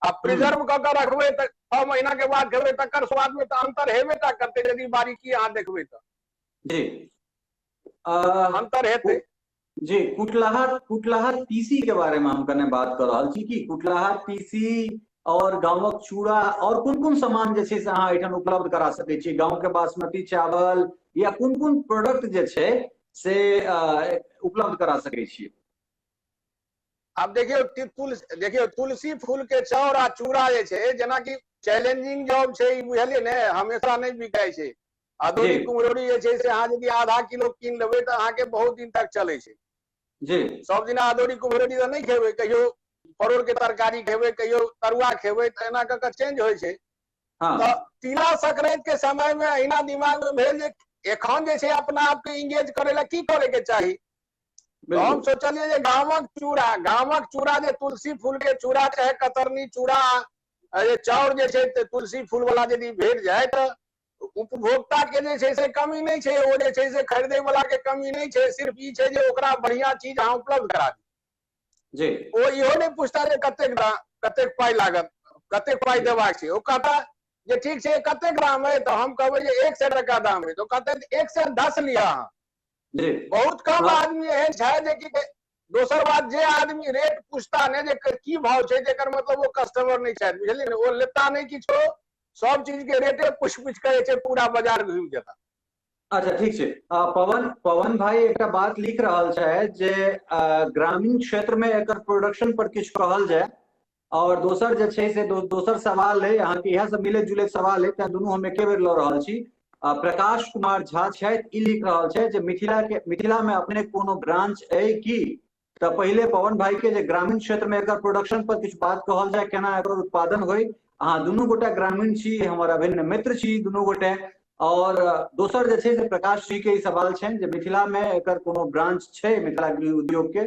आ प्रिजर्व कऽ कऽ रखबै तऽ 6 महीना के बाद खेबै तकर स्वाद में तऽ अंतर हेबेटा करते। यदि बारीकी अहाँ देखबै तऽ जी अंतर हेतै। जी कुटलहर तीसी के बारे में हम कने बात कर रहल छी कि कुटलहर तीसी और गाँवक चूड़ा और कोन सामान जे छै से अहाँ एहिठाम उपलब्ध करा सकै छी? गाँव के बासमती चावल या कोन प्रोडक्ट जे छै से उपलब्ध करा सकै छी? अब देखियो तुलसी फूल के चाउर आ चूड़ा जे छै, जेनाकि चैलेंजिंग जॉब छै, बुझलिए ने, हमेशा नहीं बिकाय छै। अदौरी कुम्हरौरी जे छै से अहाँ यदि आधा किलो कीन लेबै तऽ अहाँ के बहुत दिन तक चलै छै। जी सब दिना अदौरी कुम्हरौरी तऽ नहीं खेबै, कहियो परोड़ के तरकारी खेबै, कहियो तरुआ खेबै, तऽ एना कऽ के चेंज होइ छै। तऽ तिला संक्रांति के समय में अहिना दिमाग में भेल जे एखन जे छै अपना आप के इंगेज करे ला की करे के चाही। तो हम सोचलिए जे गामक चूड़ा जे तुलसी फूल के चूड़ा चाहे कतरनी चूड़ा जे चाउर जे छै तुलसी फूल वाला यदि भेट जाए तो उपभोक्ता के जे छै से कमी नहीं छै, ओ जे छै से खरीदे वाला के कमी नहीं छै। सिर्फ ई छै जे ओकरा बढ़िया चीज अहाँ उपलब्ध करा दी जी। ओ इहो नहीं पूछता जे कतेक पाई लागत, कतेक पाई देबाक छै। ओ कहता जे ठीक छै कतेक ग्राम है, तो हम कहबै जे 100 टका दाम है, तो कहते 110 लिया अहाँ। बहुत कम आदमी एहन छै जे कि दोसर बात जे आदमी रेट पूछता ने जे की भाव छै, जेकर मतलब वो कस्टमर नहीं छै, बुझलिए ने, वो लेता नहीं किछो, सब चीज के रेटे पूछ के जे छै पूरा बाजार घूम जेता। अच्छा ठीक छै। पवन भाई एकटा बात लिख रहल छै जे ग्रामीण क्षेत्र में एकर प्रोडक्शन पर किछु कहल जाए, और दोसर जे छै से दोसर सवाल है, अहाँ के इएह सब मिले जुले सवाल है, दुनू हम एके बेर लऽ रहल छी प्रकाश कुमार झा छथि, ई लिख रहल छै जे मिथिला में अपने कोनो ब्रांच है की? तो पहले पवन भाई के जे ग्रामीण क्षेत्र में एकर प्रोडक्शन पर किछु बात कहल जाय, केना एकर उत्पादन होय? अहाँ दुनू गोटे ग्रामीण छी, हमर अभिन्न मित्र छी दुनू गोटे। और दोसर जे छै से प्रकाश जी के ई सवाल छनि जे मिथिला में एकर कोनो ब्रांच छै मिथिला गृह उद्योग के?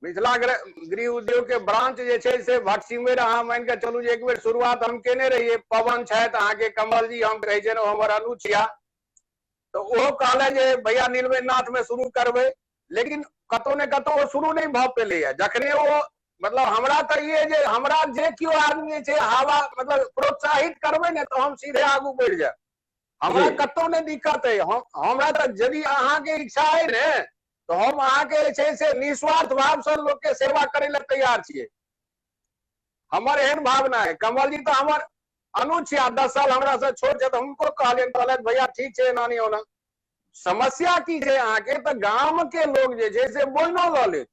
मिथिला गृह उद्योग के ब्रांच जे छै से भटसिमर अहाँ मान के चलू जे एक बेर शुरुआत हम केने रहिए। पवन छथि अहाँ के, कमल जी हम कहै छै हमर अनुचिया, तो ओहो कहले जे भैया नीलवेनाथ में शुरू करबै, लेकिन कतौ ने कतौ शुरू नहीं भ पेले। जखने वो मतलब हमरा तो ये जे हमरा जे क्यों आदमी छै हवा मतलब प्रोत्साहित करबै ने तो हम सीधे आगू बढ़ जाए। हमरा कतौ नहीं दिक्कत है। हमरा तो यदि अहाँ के इच्छा है ने तो हम अहाँ के छै से निस्वार्थ भाव से लोग के सेवा करे ला तैयार छिए। हमर एहन भावना है। कमल जी तो हमर अनुचिया 10 साल हमरा से छोट है, उनको कहले भैया ठीक है ना नहीं होना। समस्या की है अहाँ के तो गांव के लोग जे छै से बोलनो ल ले,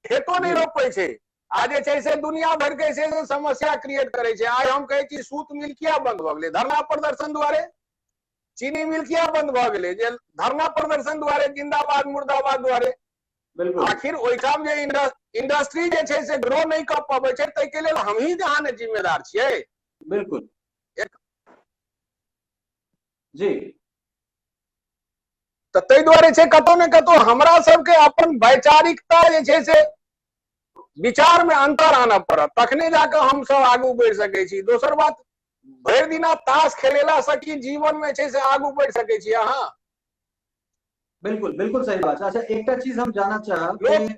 खेतो नहीं रोपे छै। आज जे छै से दुनिया भर के से समस्या क्रिएट करे छै। आज हम कहे छी सूत मिल किया बंद भ गेलै? धरना प्रदर्शन द्वारे। चीनी मिल किया बंद भ गेलै? जे धरना प्रदर्शन द्वारे, जिंदाबाद मुर्दाबाद द्वारे। आखिर ओइठाम जे इंडस्ट्री जे छै से ग्रो नहीं कर पाबै छै, तै के लेल हम ही अहाँ ने जिम्मेदार छियै। बिल्कुल जी। तो तै द्वारे छै कतौ ने कतौ हमरा सबके अपन वैचारिकता जे छै से विचार में अंतर आना पड़त, तखने जाकर हम सब आगू बढ़ सकै छी। दोसर बात, भरि दिना ताश खेलेला से की जीवन में छै से आगू बढ़ सकै छी अहाँ? बिल्कुल बिल्कुल सही बात। अच्छा, एकटा चीज हम जानना चाहब कि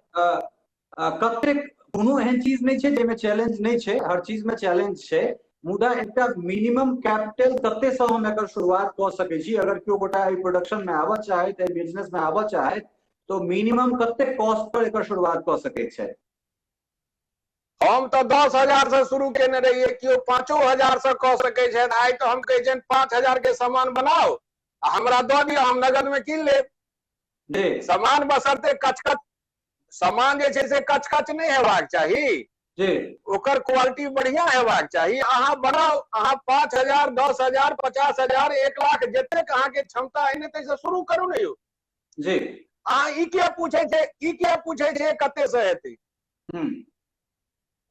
कतेक कोनो एहन चीज नहीं छै जेमे चैलेंज नहीं छै, हर चीज में चैलेंज छै, मुदा एकटा मिनिमम कैपिटल कते से हम एकर शुरुआत क सकै छी? अगर केओ गोटा एहि प्रोडक्शन में आबऽ चाहे, बिजनेस में आबऽ चाहे, तो मिनिमम कते कॉस्ट पर एकर शुरुआत क सकै छै? हम तो 10,000 से शुरू केने रहिए, क्यों 5,000 से कह सके छै। आई तो हम कहे 5,000 के सामान बनाओ, हमरा दो दियो, हम नगद में कीन ले। सामान बसरते कचकच सामान जे छै से कचकच नहीं हेबाक चाही जी, ओकर क्वालिटी बढ़िया हेबाक चाही। अहाँ बनाओ, अहाँ 5,000, 10,000, 50,000, 1 लाख जतेक अहाँ के क्षमता है ने, तैसे शुरू करू ने यौ जी। अहाँ ई क्या पूछे छै कते से हेतै?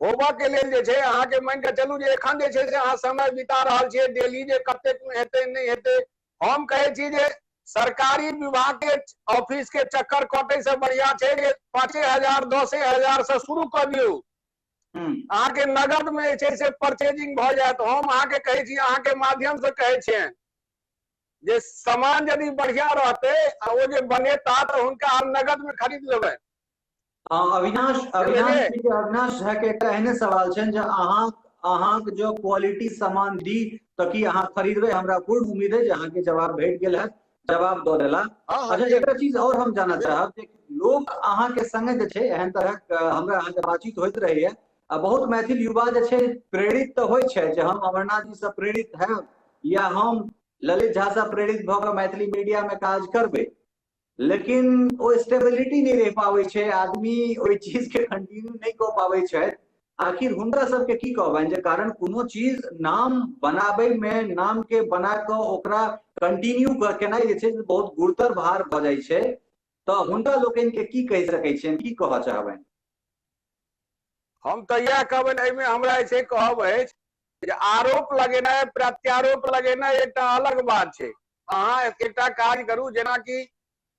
होबा के लेल जे छै अहाँ के मान के चलू जे एखन जे छै से अहाँ समय बिता रहल छियै डेली, जे कतेक में हेतै नहीं हेतै। हम कहे छी जे सरकारी विभाग के ऑफिस के चक्कर कटे से बढ़िया छै जे 5,000, 10,000 से शुरू कर दियौ। अहाँ के नगद में छै से परचेजिंग भ जायत। हम अहाँ के कहे छी, अहाँ के माध्यम से कहे छियनि जे सामान यदि बढ़िया रहते आ ओ जे बनेता तो हुनका हम नगद में खरीद लेबै। अविनाश झा के एकटा एहने सवाल छनि जे अहाँ के जो क्वालिटी सामान दी तो की अहाँ खरीदबै? हमरा पूर्ण उम्मीद है जे अहाँ के जवाब भेट गेल है, जवाब दो देला। अच्छा, एक चीज और हम जानना चाहब जे लोग अहाँ के संगे जे छै एहन तरह हमरा अहाँ के बातचीत होइत रहैया, बहुत मैथिल युवा जे छै प्रेरित तो होय छै जे हम अमरनाथ जी से प्रेरित है या हम ललित झा से प्रेरित भ के मैथिली मीडिया में काज करबै, लेकिन वो स्टेबिलिटी नहीं रह पावे छे, आदमी ओई चीज के कंटिन्यू नहीं कर पावे छे। आखिर हुनका सबके की कहबनि जे कारण कोनो चीज नाम बनाबे में, नाम के बना के ओकरा कंटिन्यू केनाइ जे छै बहुत गुरुतर भार भ जाइ छै, तो हुनका लोकनि के की कहि सकै छियनि, की कहऽ चाहबनि? हम तो यह कहबनि, एहिमे हमरा जे कहब अछि जे आरोप लगेनाइ प्रत्यारोप लगेनाइ एकटा अलग बात छै। अहाँ एकटा काज करू, जेना कि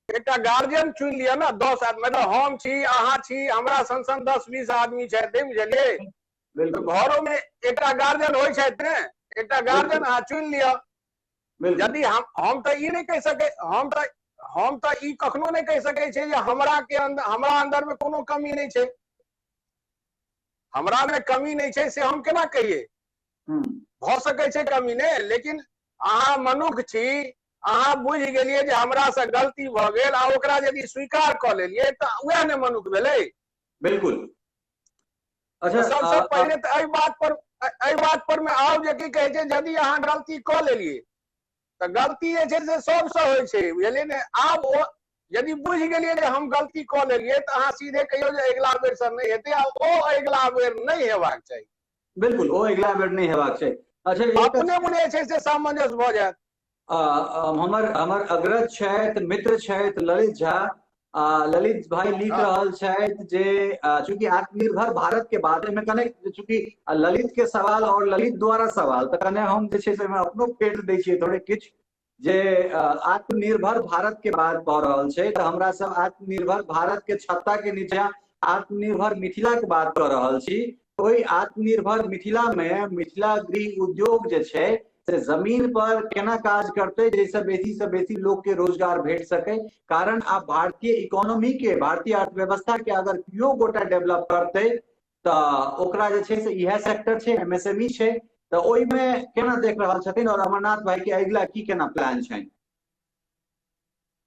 एकटा गार्जियन चुन लिया ना, 10 आदमी, मतलब हम छी, अहाँ छी, हमरा संग 10-20 आदमी छथि, बुझलिए? तो घरों में एकटा गार्जियन होय छथि ने, एकटा गार्जियन अहाँ चुन लिया। यदि हम तो ई नहीं कह सके, हम तो ई कखनो नहीं कह सके छै जे हमरा अंदर में कोनो कमी नहीं छै। हमरा में कमी नहीं छै से हम केना कहिए? भ सकै छै कमी ने, लेकिन अहाँ मनुष्य छी, अहाँ बुझ गेलिए जे हमरा से गलती भ गेल आ ओकरा यदि स्वीकार क लेलिए त वह ने मनुष्य भेलै। बिल्कुल। अच्छा, सबसे पहले तो एहि बात पर में आउ जे की कहे छै, यदि अहाँ गलती क लेलिए त गलती जे छै से सबसे होय छै, बुझलिए ने? आब ओ यदि बुझ गेलिए जे हम गलती क लेलिए त अहाँ सीधे कहियो जे अगिला बेर से नहीं हेतै, आ ओ अगिला बेर नहीं हेबाक चाही। बिल्कुल, ओ अगिला बेर नहीं हेबाक चाही। अच्छा, अपने मुने छै से सामंजस्य भ जायत। हमर हमर अग्रज छथि, मित्र छथि ललित झा। ललित भाई लिख रहल छथि जे चूंकि आत्मनिर्भर भारत के बारे में कने चूंकि ललित के सवाल और ललित द्वारा सवाल तो कने हम जे छै से अपनो पेट दै छियै थोड़े किछु जे आत्मनिर्भर भारत के बात भऽ रहल छै तऽ हमरा सब आत्मनिर्भर भारत के छत्ता के नीचा आत्मनिर्भर मिथिला के बात कर रहल छी। ओहि आत्मनिर्भर मिथिला में मिथिला गृह उद्योग जे छै से जमीन पर केना काज करते जैसे बेसी से बेसी लोग के रोजगार भेट सके। कारण आब भारतीय इकोनॉमी के भारतीय अर्थव्यवस्था के अगर केओ गोटा डेवलप करते तऽ ओकरा जे छै से इएह सेक्टर छै, एमएसएमई छै। तऽ ओहिमे केना देख रहल छथिन और अमरनाथ भाई के अगिला की केना प्लान छनि?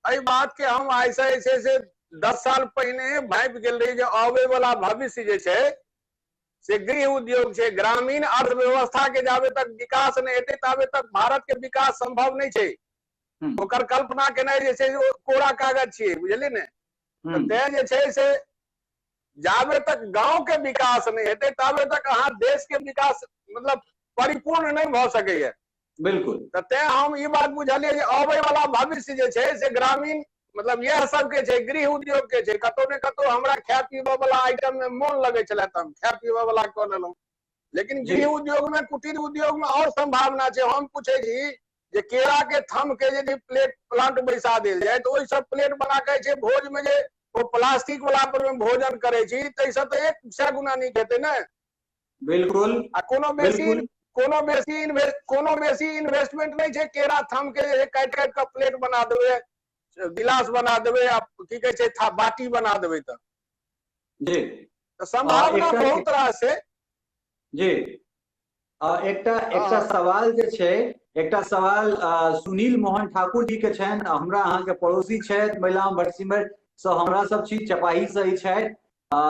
एहि बात के हम ऐसे ऐसे से 10 साल पहले भापि गेल रही जे आवे वाला भविष्य जे छै से गृह उद्योग छै, ग्रामीण अर्थव्यवस्था के जाबे तक विकास नहीं हेतै ताबे तक भारत के विकास संभव नहीं छै। ओकर कल्पना केनाइ जे छै कोरा कागज छियै, बुझलियै ने। तें जे छै से जाबे तक गांव के विकास नहीं हेतै ताबे तक अहाँ देश के विकास मतलब परिपूर्ण नहीं भ सकैया। बिल्कुल। तें हम ई बात बुझलियै जे आबै वाला भविष्य जे छै से ग्रामीण मतलब यह सब के छै, गृह उद्योग के छै। कतौ ने कतौ हमरा खाय पीबे वाला आइटम में मोन लगे छले त हम खाय पीबे वाला क लेलहुं, लेकिन गृह उद्योग में कुटीर उद्योग में और संभावना छै। हम पूछे छी जे केरा के थम के यदि प्लेट प्लांट बैसा देल जाए तो ओहि सब प्लेट बना के छै भोज में जे वो प्लास्टिक वाला पर में भोजन करे छी तै से तो 1 गुना नीक हेतै ने। बिल्कुल। आ कोनो बेसी इन्वेस्टमेंट नहीं छै। केरा थम के काट काट के प्लेट बना देबै, गिलास बना देबै, आ की कहे छै था बाटी बना देबै त जी संभावना बहुत रास छै जी। एकटा सवाल जे छै, एकटा सवाल सुनील मोहन ठाकुर जी के छनि, हमरा अहाँ के पड़ोसी छथि, महिला भटसिमर से हमरा सब छी चपाही से ही छथि,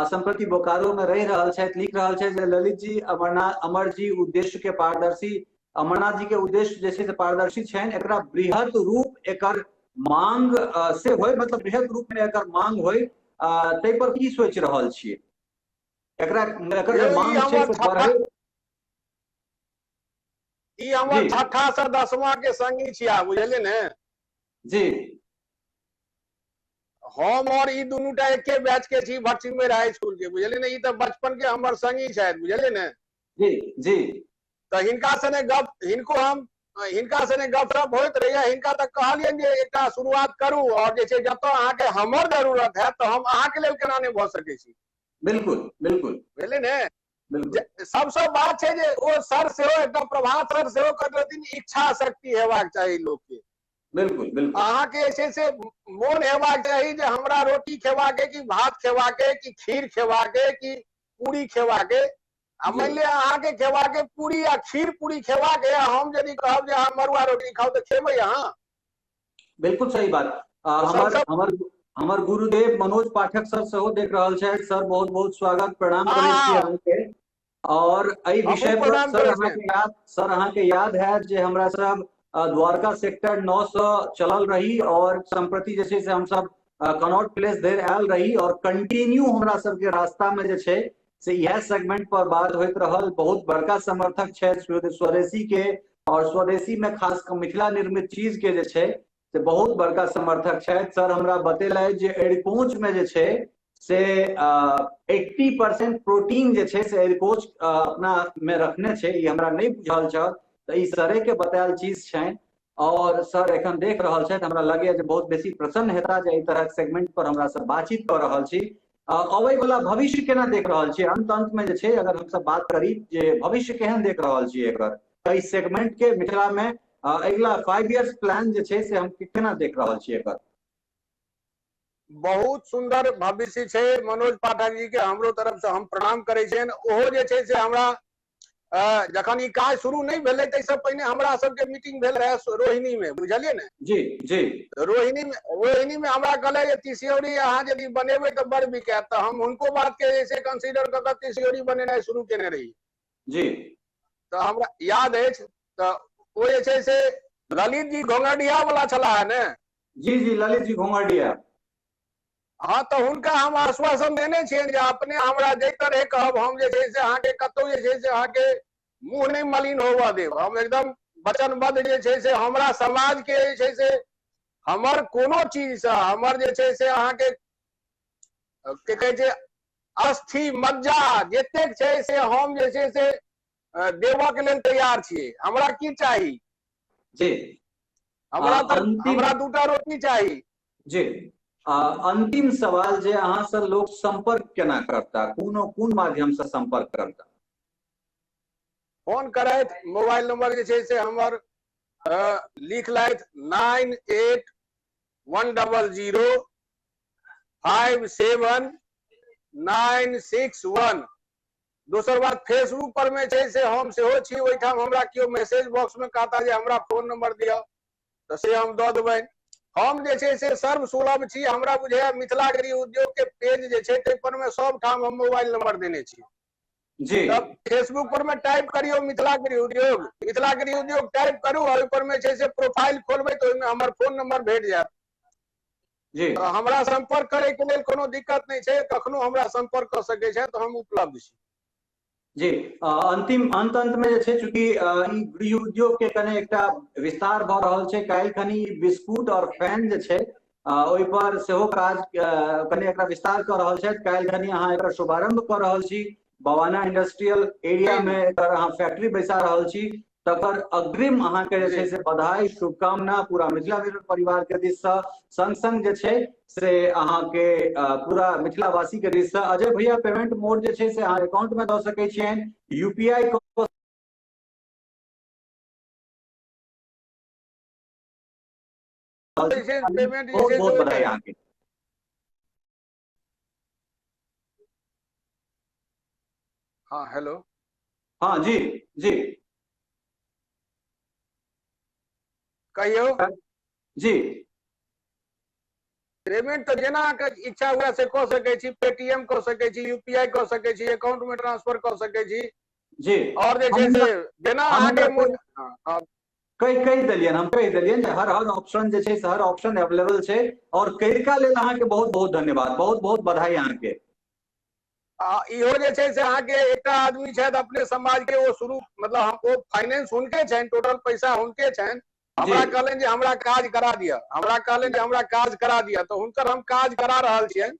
संप्रति बोकारो में रह रहल छथि। लिख रहल छै जे ललित जी अमर जी उद्देश्य के पारदर्शी, अमरनाथ जी के उद्देश्य जे छै से पारदर्शी छनि, एकरा बृहत रूप एकर मांग से होय, मतलब बृहत रूप में एकर मांग होय, तै पर की सोचि रहल छियै? एकरा एकर जे मांग छै से बढ़े। ई हमर छठा से 10वां के संगी छिया, बुझलियै ने जी। हम और ई दुनूटा एके बैच के छी भटसिमर हाई स्कूल के, बुझलियै ने। ई त बचपन के हमर संगी छथि, बुझलियै ने। जी जी। त हिनका सने गपशप होइत रहैया। हिनका तक कहलियनि जे एकटा शुरुआत करू और जे छै जतऽ अहाँके हमर जरूरत है तो हम अहाँके लेल केना नहि भ सकै छी। बिल्कुल बिल्कुल, बुझलियै ने। सबसे बात छै जे ओ सर सेहो एकटा प्रभात सर सेहो कहथिन इच्छा शक्ति हेबाक चाही लोक के। बिल्कुल बिल्कुल। अहाँके जे छै से मोन हेबाक चाही जे हमरा रोटी खेबाके कि भात खेबाके कि खीर खेबाके कि पूरी खेबाके। आ मान लिअ अहाँके खेबाके पूरी आ खीर पूरी खेबाके, हम यदि कहब जे अहाँ मड़ुआ रोटी खाउ तऽ खेबै अहाँ? बिल्कुल सही बात। हमर गुरुदेव मनोज पाठक सर सेहो देख रहल छथि। सर बहुत बहुत स्वागत, प्रणाम करै छी अहाँके। और एहि विषय पर सर अहाँके याद है जे हमरा सब द्वारका सेक्टर 9 से चलल रही और संप्रति जे छै से हम सब कनॉट प्लेस धरि आयल रही और कंटिन्यू हमरा सबके रास्ता में जे छै से यह सेगमेंट पर बात होइत रहल। बहुत बड़का समर्थक छै स्वदेशी के, और स्वदेशी में खास कर मिथिला निर्मित चीज के जे छै से बहुत बड़का समर्थक छथि। सर हमरा बतेलथि जे एड़िकोंच में जे छै से 80% प्रोटीन जे छै से एड़िकोंच अपना में रखने छै, ई हमरा नहीं बुझल छल, तऽ ई सरे के बतायल चीज छनि। और सर एखन देख रहल छथि, हमरा लगैया जे बहुत बेसी प्रसन्न हेता जे एहि तरह सेगमेंट पर हमरा सब बातचीत कर रहल छी। अबै वाला भविष्य केना देख रहल छियै? अंत में जे छै अगर हम सब बात करी जे भविष्य केहन देख रहल छियै एकर इस सेगमेंट के मिथिला में अगला 5 इयर्स प्लान जे छै से हम केना देख रहल छियै एकर? बहुत सुंदर भविष्य छै। मनोज पाठक जी के हमरो तरफ से हम प्रणाम करै छियनि। ओहो जे छै से हमरा जखन ई काज शुरू नहीं भेलै ताहिसँ पहिने हमरा सबके मीटिंग भेल रहे रोहिणी में, बुझलियै ने। जी जी। रोहिणी में हमरा कहले जे तिसियौरी अहाँ यदि बनेबै तऽ बड़ बिकायत, तऽ हम हुनको बात के जैसे कंसीडर कऽ के तिसियौरी बनेनाइ शुरू केने रही जी। तऽ हमरा याद अछि तऽ ओ जे छै से ललित जी घोंगडिया वाला छला है ने। जी जी, ललित जी घोंगडिया। हाँ, तो हुनका हम आश्वासन देने छियनि जे अपने हमरा जै तरह कहब हम जे छै से अहाँके कतौ जे छै से अहाँके मुंह नहीं मलिन होबऽ देब। हम एकदम वचनबद्ध जे छै से हमरा समाज के जे छै से हमर कोनो चीज से हमर जे छै से अहाँ के कहै छै अस्थि मज्जा जतेक छै से हम जे छै से देबऽ के लेल तैयार छियै। हमरा की चाही जी हमरा तऽ अंतिम हमरा दूटा रोटी चाही। जी अंतिम सवाल जे अहाँ से लोग संपर्क केना करता, कोन माध्यम से संपर्क करता? फोन करैत, मोबाइल नंबर जे छै से हमर लिख लैथ 9810579661। दोसर बात फेसबुक पर में छै से हम सेहो छी, ओहिठाम हमरा केओ मैसेज बॉक्स में कहता जे हमरा फोन नंबर दिअ तो से हम दऽ देबनि। हम जे छै से सर्व सुलभ छी। हमरा बुझाइया मिथिला गृह उद्योग के पेज जे छै ताहि पर में सब ठाम हम मोबाइल नंबर देने छी। जी तब फेसबुक पर में टाइप करियो मिथिला गृह उद्योग, मिथिला गृह उद्योग टाइप करू और ऊपर में छै से प्रोफाइल खोलबै तो ओहिमे हमर फोन नंबर भेट जायत। जी तो हमरा संपर्क करे के लेल कोनो दिक्कत नहीं छै, कखनो हमरा संपर्क कर सकै छै, तो हम उपलब्ध छी। जी अंतिम अंत में जे छै चूंकि ई गृह उद्योग के कने एकटा विस्तार भ रहल छै, काल्हि खनी बिस्कुट और फैन जे छै ओहि पर सेहो काज कने एकरा विस्तार कर रहल छै। काल्हि खनी अहाँ एकर शुभारंभ कर रहल छी, बवाना इंडस्ट्रियल एरिया में एकर अहाँ फैक्ट्री बैसा रहल छी, तकर अग्रिम अहाँ के जे छै से बधाई शुभकामना पूरा मिथिला विरोध परिवार के दिस से, संग संग जे छै से अहाँ के पूरा मिथिला वासी के दिस से। अजय भैया पेमेंट मोड जे छै से अहाँ अकाउंट में दऽ सकै छियनि, यूपीआई पेमेंट बहुत बहुत बधाई अहाँ के। हाँ हेलो, हाँ जी जी कहियो जी। पेमेंट तो जेना के इच्छा हुए से कऽ सकै छी, पेटीएम कऽ सकै छी, यूपीआई कऽ सकै छी, अकाउंट में ट्रांसफर कऽ सकै छी जी। और जे छै से जेना अहाँके कहि देलियन, हम कहि देलियन हर ऑप्शन जे छै से हर ऑप्शन अवेलेबल छै, और करिका लेल अहाँ के बहुत बहुत धन्यवाद, बहुत बहुत बधाई अहाँ के। इहो जे छै से अहाँ के एकटा आदमी छथि अपने समाज के, वो शुरू मतलब वो फाइनेंस हुनके छनि, टोटल पैसा हुनके छनि। हमरा कहलनि जे हमरा काज करा दिया, हमरा कहलनि जे हमरा काज करा दिया, तो हुनकर हम काज करा रहल छियनि।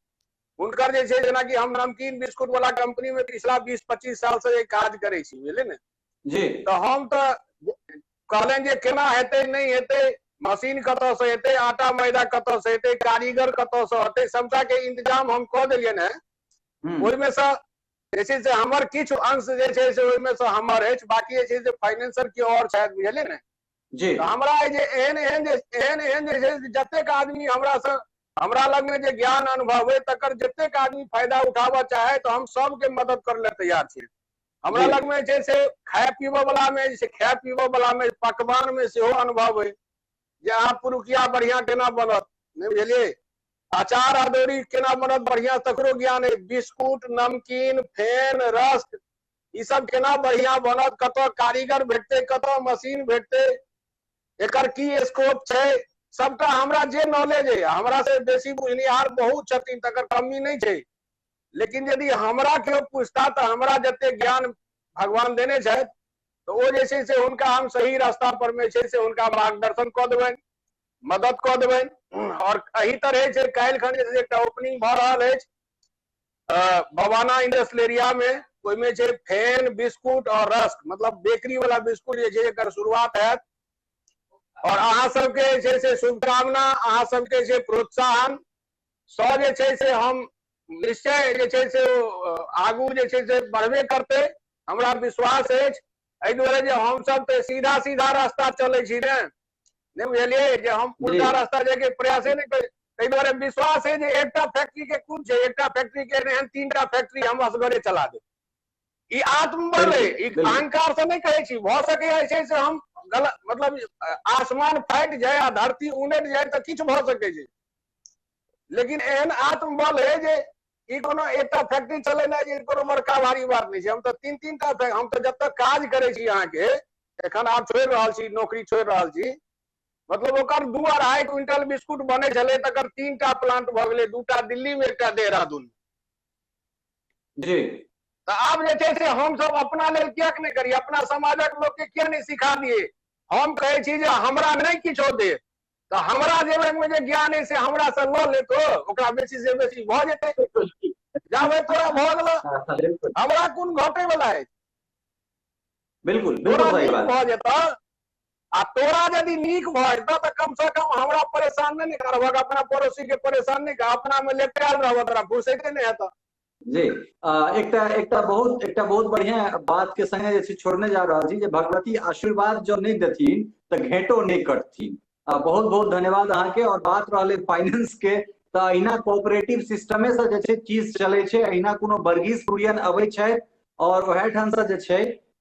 हुनकर जे छै जेना कि हम नमकीन बिस्कुट वाला कंपनी में पिछला 20-25 साल से काज करै छी, बुझलियै ने जी। तो हम तो कहलनि जे केना हेतै नहीं हेतै, मशीन कतऽ से हेतै, आटा मैदा कतऽ से हेतै, कारीगर कतऽ से हेतै, सबटा के इंतजाम हम कऽ देलियनि हैं। ओहिमे से जे छै से हमर किछु अंश जे छै से ओहिमे से हमर अछि, बाकी जे छै से फाइनेंसर के और शायद, बुझलियै ने जी। तो हमरा जे एहन जे छै जतेक आदमी हमरा लग में जे ज्ञान अनुभव है तकर जतेक आदमी फायदा उठाबऽ चाहे तो हम सबके मदद करे ला तैयार छी। हमरा लग में जे से खाए पीबऽ वाला में जे खाए पीबऽ वाला में पकवान में सेहो अनुभव है जे अहाँ पुरुकिया बढ़िया केना बनत, नहीं बुझलियै, अचार अदौरी केना बनत बढ़िया तकरो ज्ञान है, बिस्कुट नमकीन फेन रस्क ई सब केना बढ़िया बनत, कतऽ कारीगर भेटतै, कतऽ मशीन भेटतै, एकर की स्कोप छै, सबटा हमरा जे नॉलेज है, हमरा से बेसी बुझनिहार बहुत छथिन, तकर कमी नहीं छै। लेकिन यदि हमरा केओ पूछता तो हमरा जते ज्ञान भगवान देने छथि तो वो जे छै से हुनका हम सही रास्ता पर में छै से हुनका मार्गदर्शन कऽ देबनि, मदद कऽ देबनि। और एही तरह छै काल्हि खन जे एकटा ओपनिंग भऽ रहल अछि बवाना इंडस्ट्रियल एरिया में, ओहिमे छै फेन बिस्कुट और रस्क मतलब बेकरी वाला बिस्कुट जे छै एकर शुरुआत हैत। और अहाँ सबके जे छै से शुभकामना, अहाँ सबके जे प्रोत्साहन सँ जे छै से हम निश्चय जे छै से आगू जे छै से बढ़बे करतै, हमरा विश्वास अछि। एहि दुआरे जे हम सब तो सीधा सीधा रास्ता चलै छी ने, नहीं बुझलियै, जे हम उल्टा रास्ता जाके प्रयासे नहीं करै, ताहि दुआरे विश्वास है जे एकटा फैक्ट्री के कुछ छै, एकटा फैक्ट्री के एहन 3टा फैक्ट्री हम असगरे चला देब। ई आत्मबल है, ई अहंकार से नहीं कहै छी, भऽ सकैया छै से हम गलत मतलब आसमान फाटि जाए आ धरती उनटि जाए तो किछु भऽ सकै छै, लेकिन एहन आत्मबल है जे ई कोनो एकटा फैक्ट्री चलेनाइ जे कोनो बड़का भारी बात नहीं छै। हम तो 3-3टा हम तो जब तक काज करै छी अहाँ के, एखन आब छोड़ि रहल छी, नौकरी छोड़ि रहल छी, मतलब ओकर 2-2.5 क्विंटल बिस्कुट बने छलै तकर 3टा प्लांट भऽ गेलै, 2टा दिल्ली में, एकटा देहरादून में। जी। तो आब जे छै से हम सब अपना लेल किया नहीं करिए, अपना समाजक लोग के किया नहीं सिखा दिए, हम कहे छी जे हमरा नहीं किछो दे तो हमरा जेबे में जे ज्ञान है से हमरा से ल ले तो ओकरा बेसी से बेसी भ जेतै जाबे तोरा भ गेल हमरा कोन घटे वाला है बिल्कुल तोरा बिल्कुल सही नीक बात भ जेतौ आ तोरा यदि नीक भ जेतौ तो कम से कम हमरा परेशान नहीं करबक अपना पड़ोसी के परेशान नहीं कर अपना में लेटायल रहबो तोरा फुर्सते नहीं हेतौ जी एकटा बहुत बढ़िया बात के संगे जे छै छोड़ने जा रहल छी जे भगवती आशीर्वाद जो नहीं देथिन तो घेटो नहीं कटथिन। बहुत बहुत धन्यवाद अहाँ के। और बात रहले फाइनेंस के तो अहिना कोऑपरेटिव सिस्टमे से जे छै चीज चले छै अहिना कोनो वर्गीज कुरियन अबै छै और वह ढंग से जे छै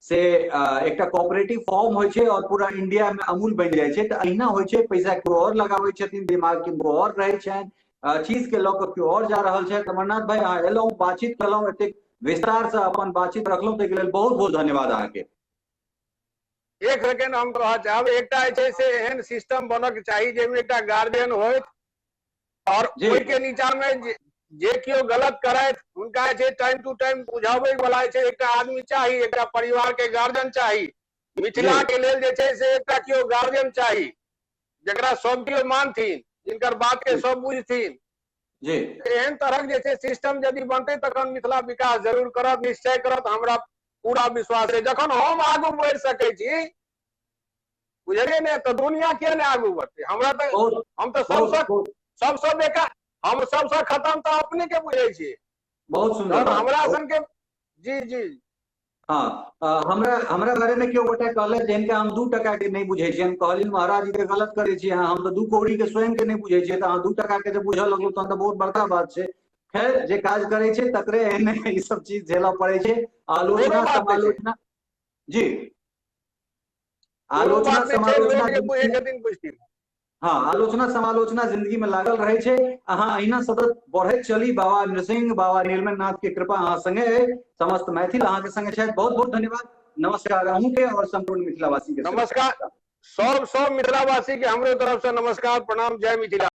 से एकटा कोऑपरेटिव फॉर्म होय छै और पूरा इंडिया में अमूल बन जाय छै। तो अहिना होय छै पैसा केओ और लगाबै छथिन दिमाग किनको और रहै छनि चीज के लऽ कऽ केओ और जा रहल छै। अमरनाथ भाई अहाँ एलहुँ बातचीत केलहुँ एतेक विस्तार से अपन बातचीत रखलहुँ ताहि लेल बहुत बहुत धन्यवाद अहाँ के। एक सेकेंड हम कह चाहब एकटा छै से एहन सिस्टम बनक चाही जेमे एकटा गार्जियन होय और ओहि के नीचा में जे केओ गलत करैत हुनका छै टाइम टू टाइम बुझाबै वाला छै एकटा आदमी चाही एकटा परिवार के गार्जियन चाही। मिथिला के लेल जे छै से एकटा केओ गार्जियन चाही जकरा सब केओ मानथिन जिनकर बात के सब बुझथिन जी एहन तरह जे छै सिस्टम यदि बनतै तखन मिथिला विकास जरूर करत निश्चय करत हमरा पूरा विश्वास है। जखन हम आगू बढ़ सकै छी बुझलिए ने तो दुनिया किया नहीं आगू बढ़ते हमरा तो हम तो सबसे बेकार हम सबसे खत्म तो अपने के बुझे छी। बहुत सुंदर हमरा सन के जी जी हाँ हमरा बारे में क्यों गोटे कहले जिनका हम 2 टका के नहीं बुझे छी हम कहलिन महाराज जी के गलत करे छी हम तो 2 कौड़ी के स्वयं के नहीं बुझे छी तो 2 टका के जे बुझ लगलो तो बहुत बड़का बात छै। खैर जे काज करे छै तकरे एहने ई सब चीज झेलऽ पड़े छै आलोचना समालोचना जी आलोचना समालोचना हाँ आलोचना समालोचना जिंदगी में लागल रहे छै। अहाँ अहिना सतत बढ़ैत चली बाबा नृसिंह बाबा नीलमणि नाथ के कृपा अहाँ संगे समस्त मैथिल अहाँ के संगे छै। बहुत बहुत धन्यवाद नमस्कार अहूँ के और संपूर्ण मिथिलावासी के नमस्कार सब मिथिलावासी के हमरो तरफ से नमस्कार प्रणाम जय मिथिला।